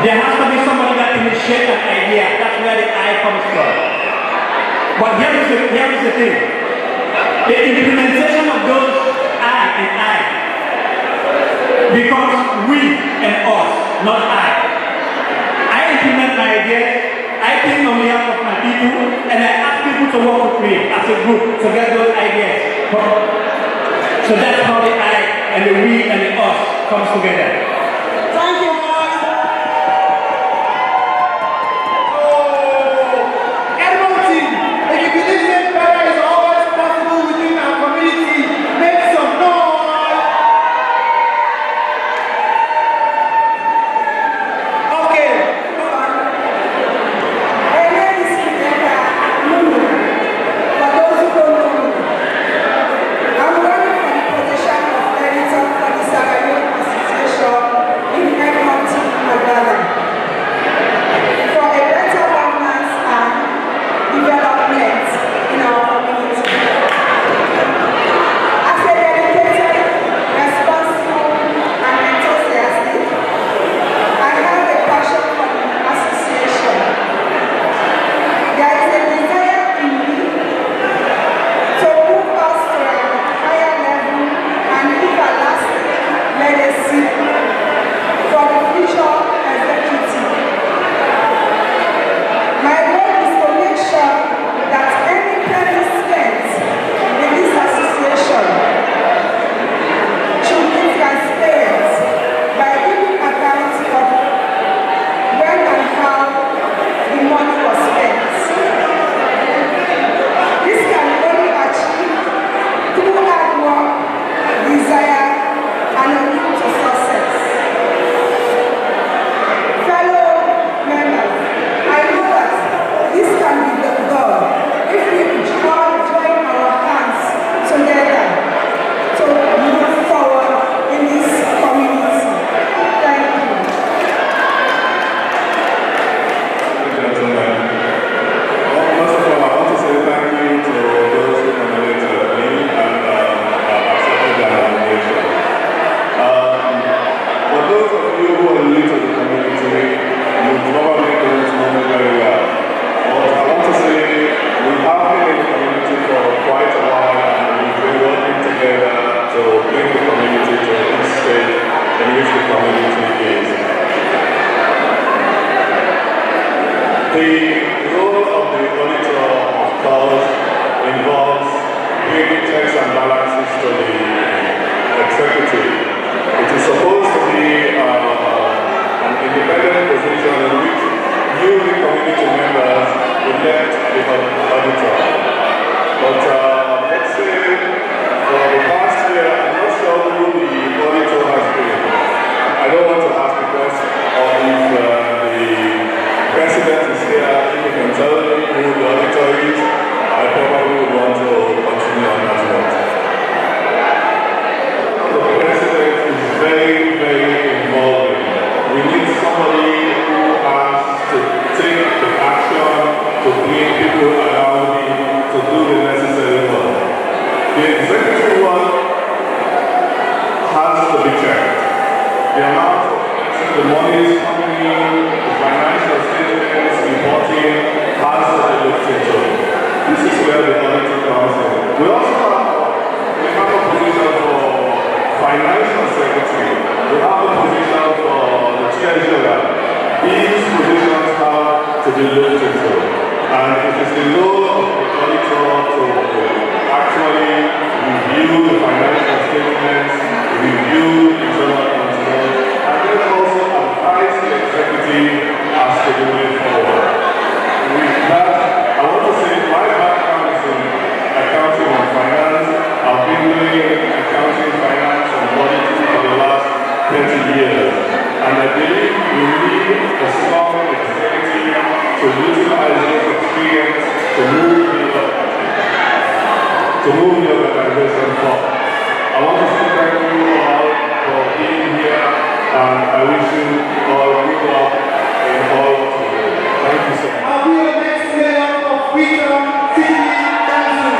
There has to be somebody that initiates an idea. That's where the I comes from. But here is the thing. The implementation of those I and I becomes we and us, not I. I implement my ideas, I think on behalf of my people, and I ask people to work with me as a group to get those ideas. So that's how the I and the we and the us comes together. Thank you, guys. So, everyone team, if you believe that better is always possible within our community, make some noise. Okay. My name is Rebecca Lulu. For those who don't know me, I'm running for the position of editor for the Salone Association in Edmonton, Alberta, for a better governance and development in our community. As a dedicated, responsible, and enthusiastic, I have a passion for the association. There is a desire in me to move us to a higher level and leave a lasting legacy for the future executive. My goal is to make sure that any penny spent in this association should be transparent by giving account of when and how the money was spent. This can be only achieved through hard work, desire, and a will to success. Fellow members, I know that this can be done if we all join our hands together to move forward in this community. Thank you. Gentlemen, first of all, I want to say thank you to those who nominated me and accepted their nomination. For those of you who are new to the community, you probably don't know me very well. But I want to say we have been in the community for quite a while and we've been working together to bring the community to this stage in which the community is. The role of the auditor, of course, involves bringing checks and balances to the executive. It is supposed to be an independent position in which you, the community members, elect the auditor. But let's say for the past year, I'm not sure who the auditor has been. I don't want to ask the question of if the president is here, if he can tell me who the auditor is, I probably would want to continue on that note. The president is very, very involving. We need somebody who has to take the action to bring people around him to do the necessary work. The executive work has to be checked. The amount of the money is coming in, the financial statements, reporting has to be looked into. This is where the auditor comes in. We also have a position for financial secretary. We have a position for the treasurer. These positions have to be looked into. And it is the role of the auditor to actually review the financial statements, review the internal control, and then also advise the executive as to the way forward. With that, I want to say my background is in accounting and finance. I've been doing accounting, finance, and auditing for the last 30 years. And I believe we need a strong executive to utilize this experience to move the organization forward. I want to say thank you all for being here, and I wish you all good luck in all what you do. Thank you so much. I'll be the next mayor of Freedom City Council.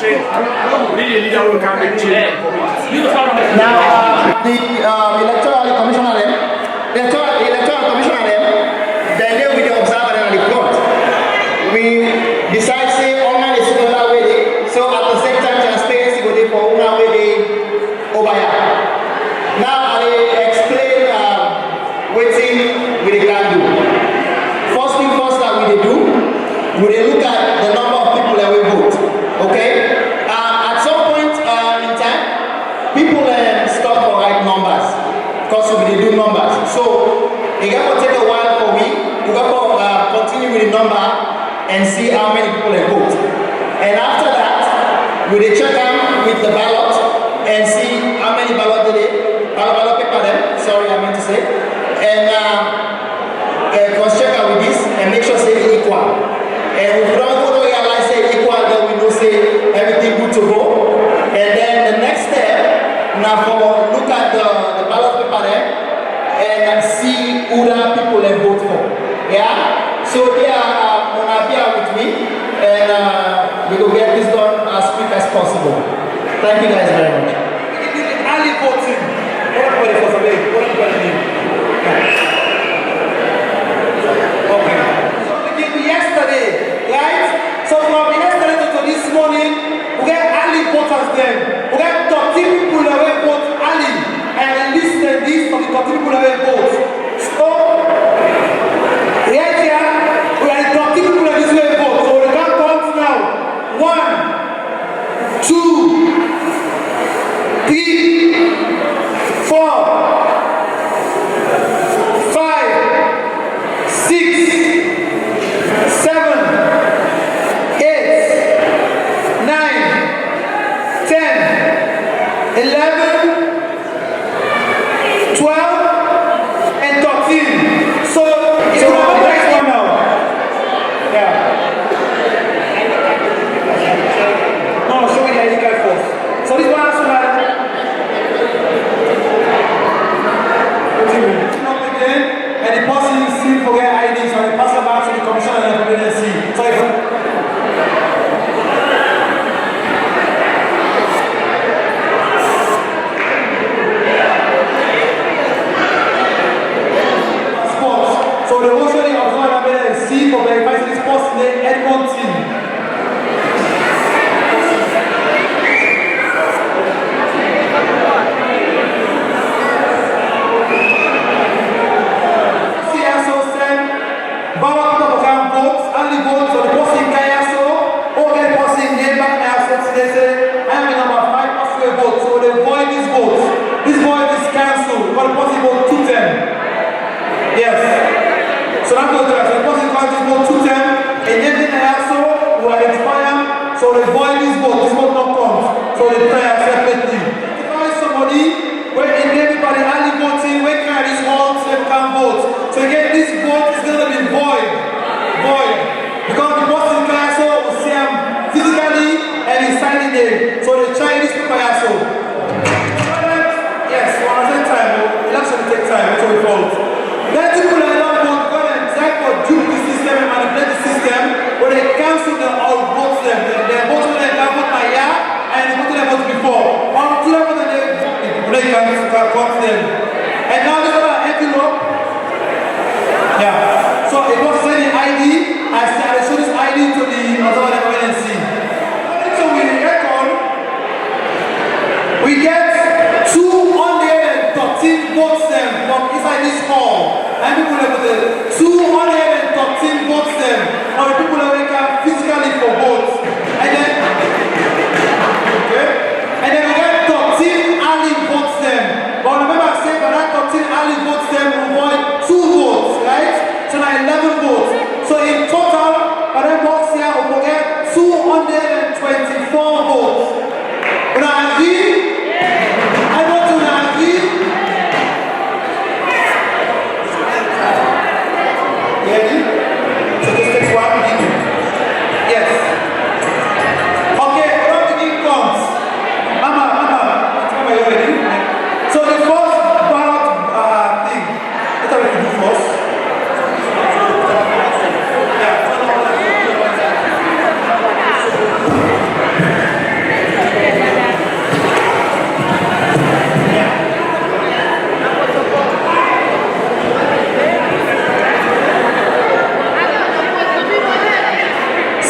change. We need a leader who can make change. Now, the electoral commissioner, electoral commissioner, then they will observe and report. We decide say online is another way, so at the same time transparency go there for una way over here. Now I explain wetin we dey can do. First thing first that we dey do, we dey look at the number of people that we vote. Okay? At some point in time, people stop for right numbers because we dey do numbers. So it gonna take a while for we gonna continue with the number and see how many people they vote. And after that, we dey check them with the ballot and see how many ballot ballot paper them. Sorry, I meant to say. And cross-check with this and make sure say it equal. And if we don't go to realize say equal, then we know say everything good to go. And then the next step, now for look at the ballot paper there and see who the people they vote for. Yeah? So they are gonna be with me and we will get this done as quick as possible. Thank you guys very much. Early voting. Okay. So we did yesterday, right? So from yesterday to this morning, we get early voters then. We get 13 people that will vote early and list the list of the 13 people that will vote. So right here, we are the 13 people that this will vote. So we can count now. 1, 2, 3, 4, 5,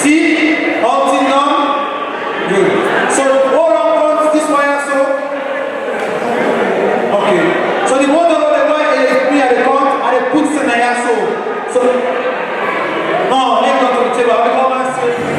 See? All thing done? Good. So hold on this wire so. Okay. So the one of the wire is me at the front and they put in the so. No, let's go to the table. I'll come and say.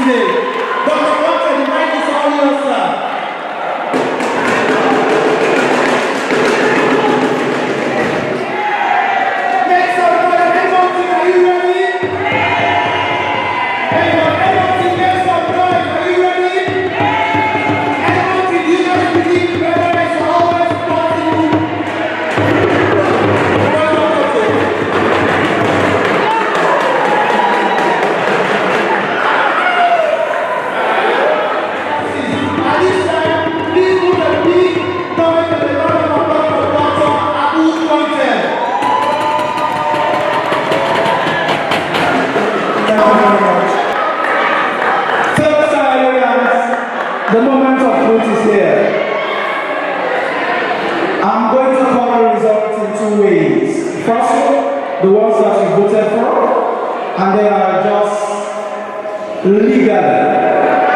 today. Dr. Walter, the mic is all yours, sir. Make some noise. Anyone, are you ready? Anyone, make some noise. Are you ready? Anyone, do you just believe better is always possible? At this time, please put a big comment on the round of applause for Dr. Abu Content. Thank you very much. Fellow Salonians, the moment of truth is here. I'm going to call the results in two ways. First, the ones that you voted for, and then I'll just legally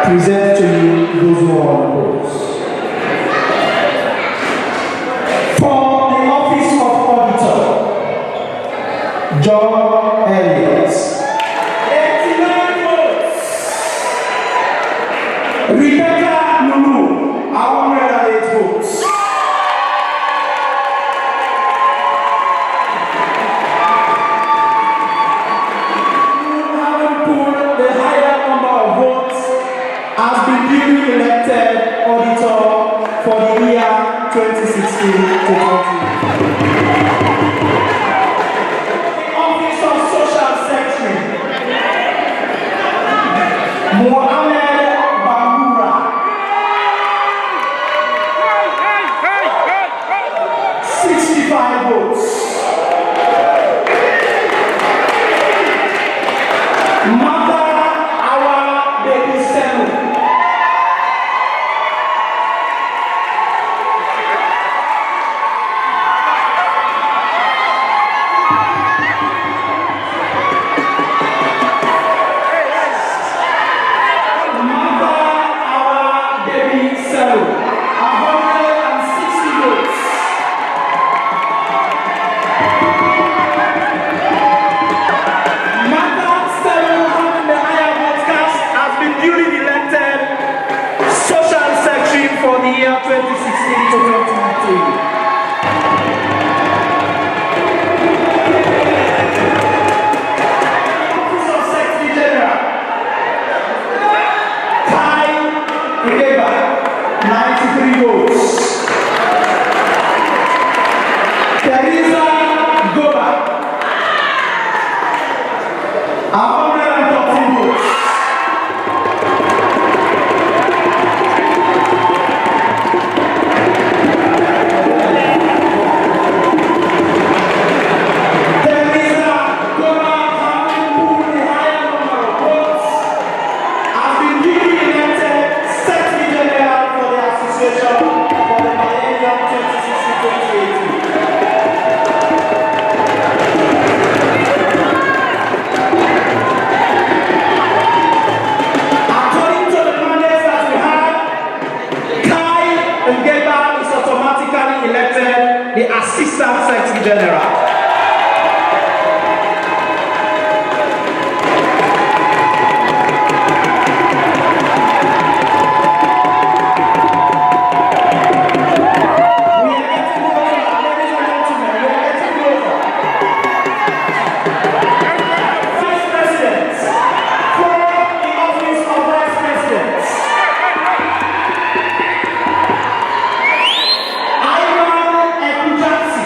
present to you those who are on the polls. For the office of auditor, John Elliott, 89 votes. Rebecca Lulu, 108 votes. You haven't put the higher number of votes has been duly elected auditor for the year 2016 to 20. Office of Social Secretary, Mohammed Bambura, 65 votes. Mother Awa Baby Senu, 160 votes. Mother Senu having the higher vote cast has been duly elected Social Secretary for the year 2016 to 2019. Office of Secretary General, Kai Ugeba, 93 votes. Teresa Goba, 113 votes. Teresa Goba, having pulled the higher number of votes, has been duly elected Secretary General for the Association for the millennium 2016-2018. According to the mandates that we have, Kai Ngeba is automatically elected the Assistant Secretary General. We are getting closer, ladies and gentlemen, we are getting closer. Vice Presidents, for the office of Vice Presidents, Ivan Ekujansi,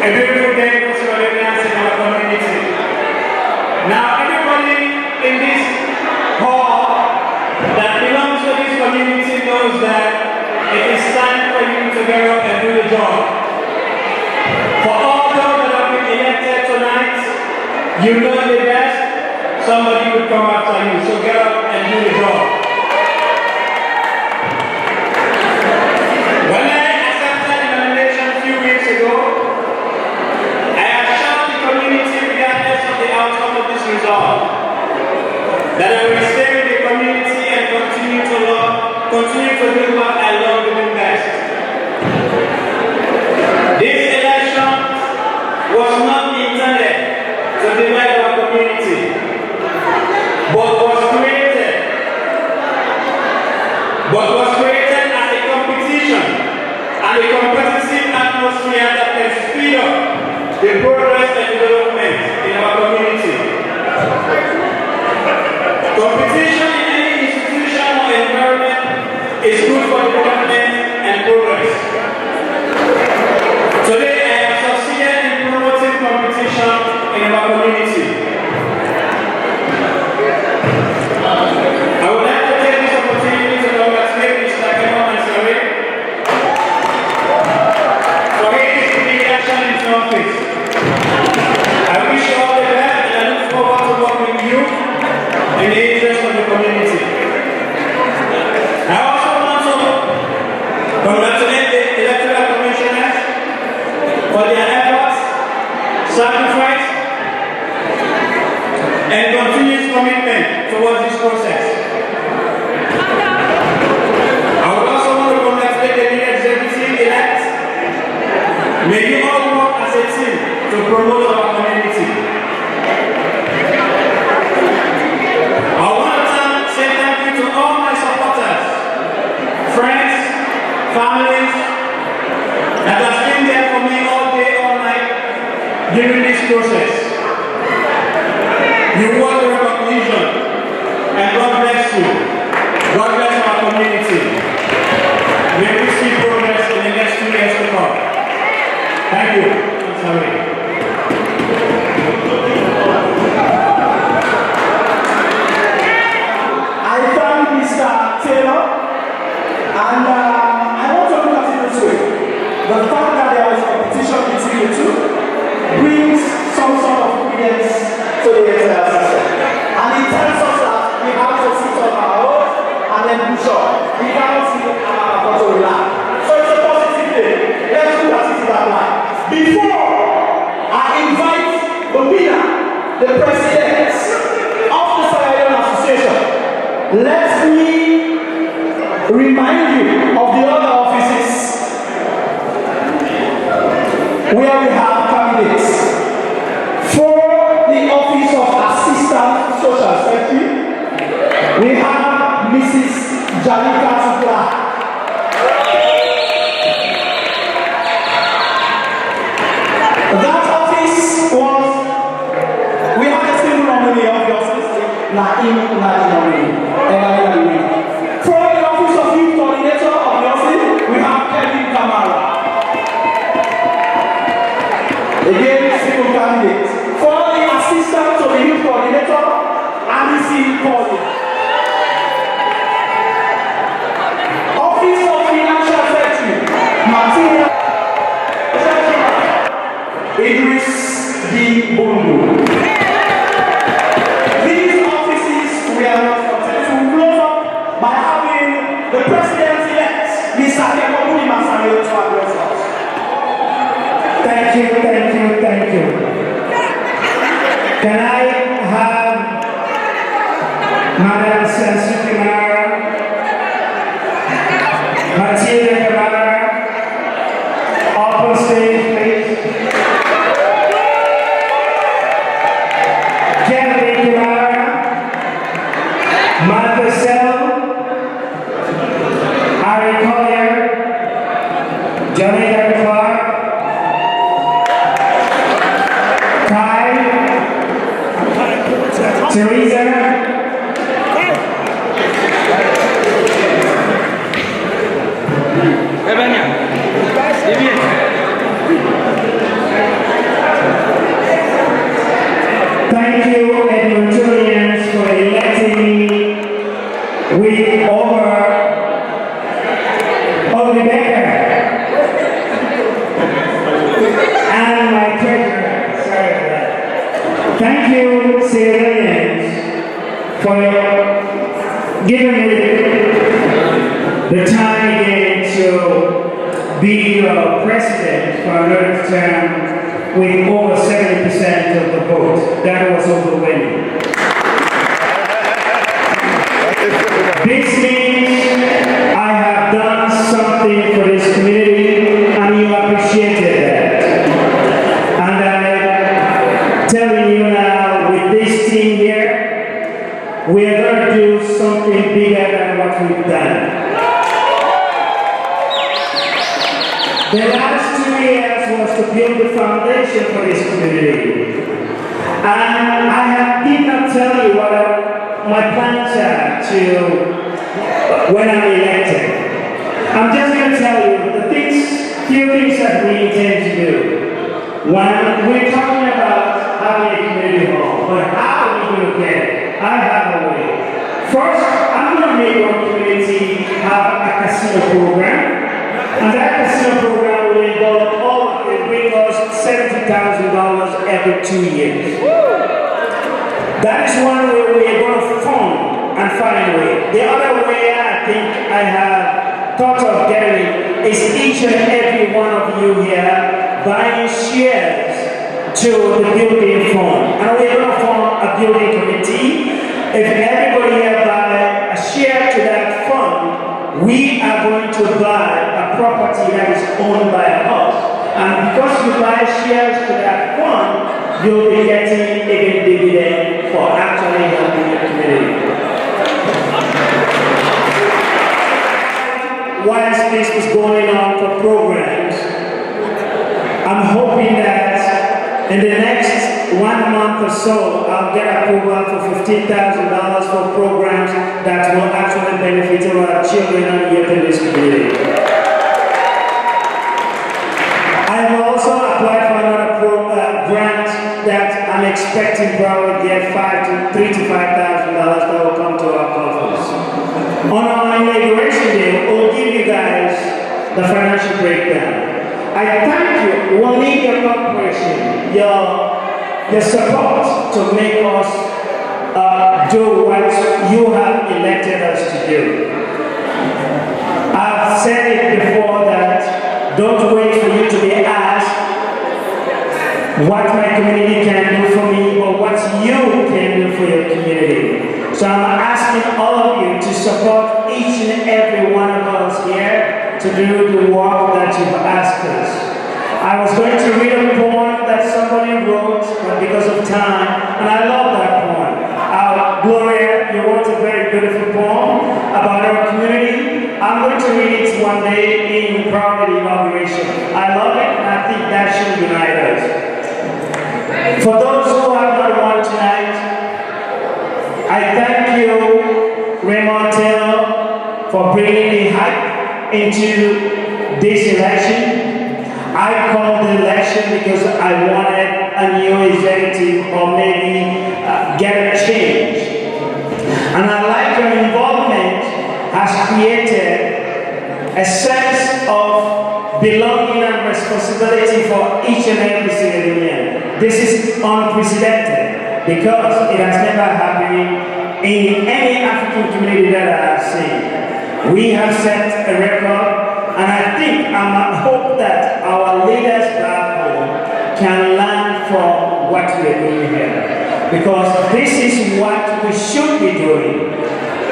a beautiful day for Salonians in our community. Now, everybody in this hall that belongs to this community knows that it is time for you to get up and do the job. For all those that have been elected tonight, you know the best, somebody will come after you, so get up and do the job. When I accepted the nomination a few weeks ago, I assured the community, regardless of the outcome of this result, that I will stay with the community and continue to do what I love doing best. This election was not intended to divide our community, but was created as a competition and a competitive atmosphere that can speed up the progress and development in our community. Competition in any institution or environment is good for development and progress. Today, I have succeeded in promoting competition in our community. I would like to take this opportunity to congratulate Mr. Kemo Ansari for his election into office. I wish you all the best and I look forward to working with you in the interest of the community. I also want to congratulate the Electoral Commissioners for their efforts, sacrifice, and continuous commitment towards this process. I would also want to congratulate the new executive-elect. May you all work as a team to promote our community. I want to say thank you to all my supporters, friends, families that have been there for me all day, all night during this process. You want the recognition, and God bless you. God bless our community. May we see progress in the next 2 years to come. Thank you. I'm sorry. I thank Mr. Taylor, and I want to look at it this way. The fact that there is competition between the two brings some sort of evidence to the entire system. And it tells us that we have to sit on our own and then push on. We cannot sit on our own to relax. So it's a positive thing. Let's look at it that way. Before I invite the winner, the president of the Salone Association, let me remind you of the other offices where we have candidates. For the office of Assistant Social Secretary, we have Mrs. Jalika Tukla. That office was, we had a single nominee of the office, Naim Nadinori. For the office of Youth Coordinator of the office, we have Kevin Kamara. Again, single candidate. For the assistant to the Youth Coordinator, Alice Pauline. Office of Financial Secretary, Martina Idris D. Bundu. These offices we are not successful. We close up by having the president-elect, Mr. Kemobuni Masario, to address us. Thank you. Can I have Madam Sansuki Mara, Matilda Kamara, up on stage, please? Kevin Kamara, Martha Sell, Harry Collier, Jonathan Clark, Kai, Teresa, return again to be your president for another term with over 70% of the vote. That was overwhelming. This means I have done something for this community and you appreciated that. And I'm telling you now, with this team here, we are going to do something bigger than what we've done. The last 2 years was to build the foundation for this community. And I did not tell you what my plans are to when I'm elected. I'm just going to tell you the few things that we intend to do. One, we're talking about having a community hall, but how are we going to get it? I have a way. First, I'm going to make our community have a casino program. And that casino program will involve all, it bring us $70,000 every 2 years. That is one way we are going to fund and find a way. The other way I think I have thought of getting it is each and every one of you here buying shares to the building fund. And we're going to form a building committee. If everybody here buy a share to that fund, we are going to buy a property that is owned by us. And because you buy shares to that fund, you'll be getting a dividend for actually helping the community. Whilst this is going on for programs, I'm hoping that in the next 1 month or so, I'll get approval for $15,000 for programs that will actually benefit our children and youth in this community. I've also applied for another grant that I'm expecting probably get $3,000 to $5,000 that will come to our conference. On our inauguration day, we'll give you guys the financial breakdown. I thank you. We'll need your cooperation, your support to make us do what you have elected us to do. I've said it before that don't wait for you to be asked what my community can do for me, but what you can do for your community. So I'm asking all of you to support each and every one of us here to do the work that you've asked us. I was going to read a poem that somebody wrote, but because of time, and I love that poem. Gloria, you wrote a very beautiful poem about our community. I'm going to read it one day in probably the inauguration. I love it, and I think that should unite us. For those who have not won tonight, I thank you, Raymond Taylor, for bringing the hype into this election. I called the election because I wanted a new executive or maybe get a change. And I like your involvement has created a sense of belonging and responsibility for each and every civilian. This is unprecedented because it has never happened in any African community that I have seen. We have set a record. And I think, I hope that our leaders back home can learn from what we're doing here. Because this is what we should be doing.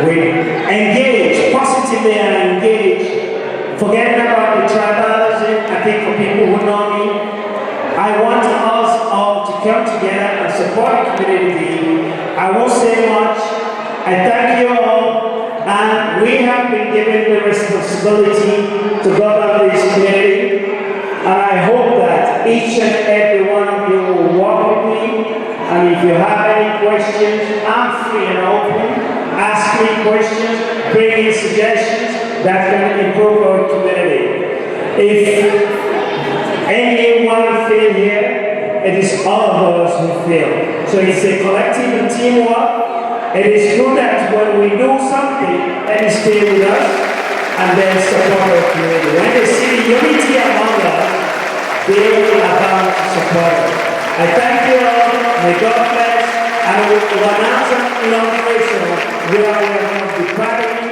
We engage positively and engage. Forgetting about the tribalism, I think for people who know me, I want us all to come together and support the community. I won't say much. I thank you all. And we have been given the responsibility to govern this community. And I hope that each and every one of you will work with me. And if you have any questions, I'm free and open. Ask me questions, bring in suggestions that can improve our community. If anyone fails here, it is all of us who fail. So it's a collective and teamwork. It is true that when we do something, let it stay with us and then support our community. When they see the unity among us, they will abound to support us. I thank you all. May God bless. And we will announce an inauguration where we are going to be practicing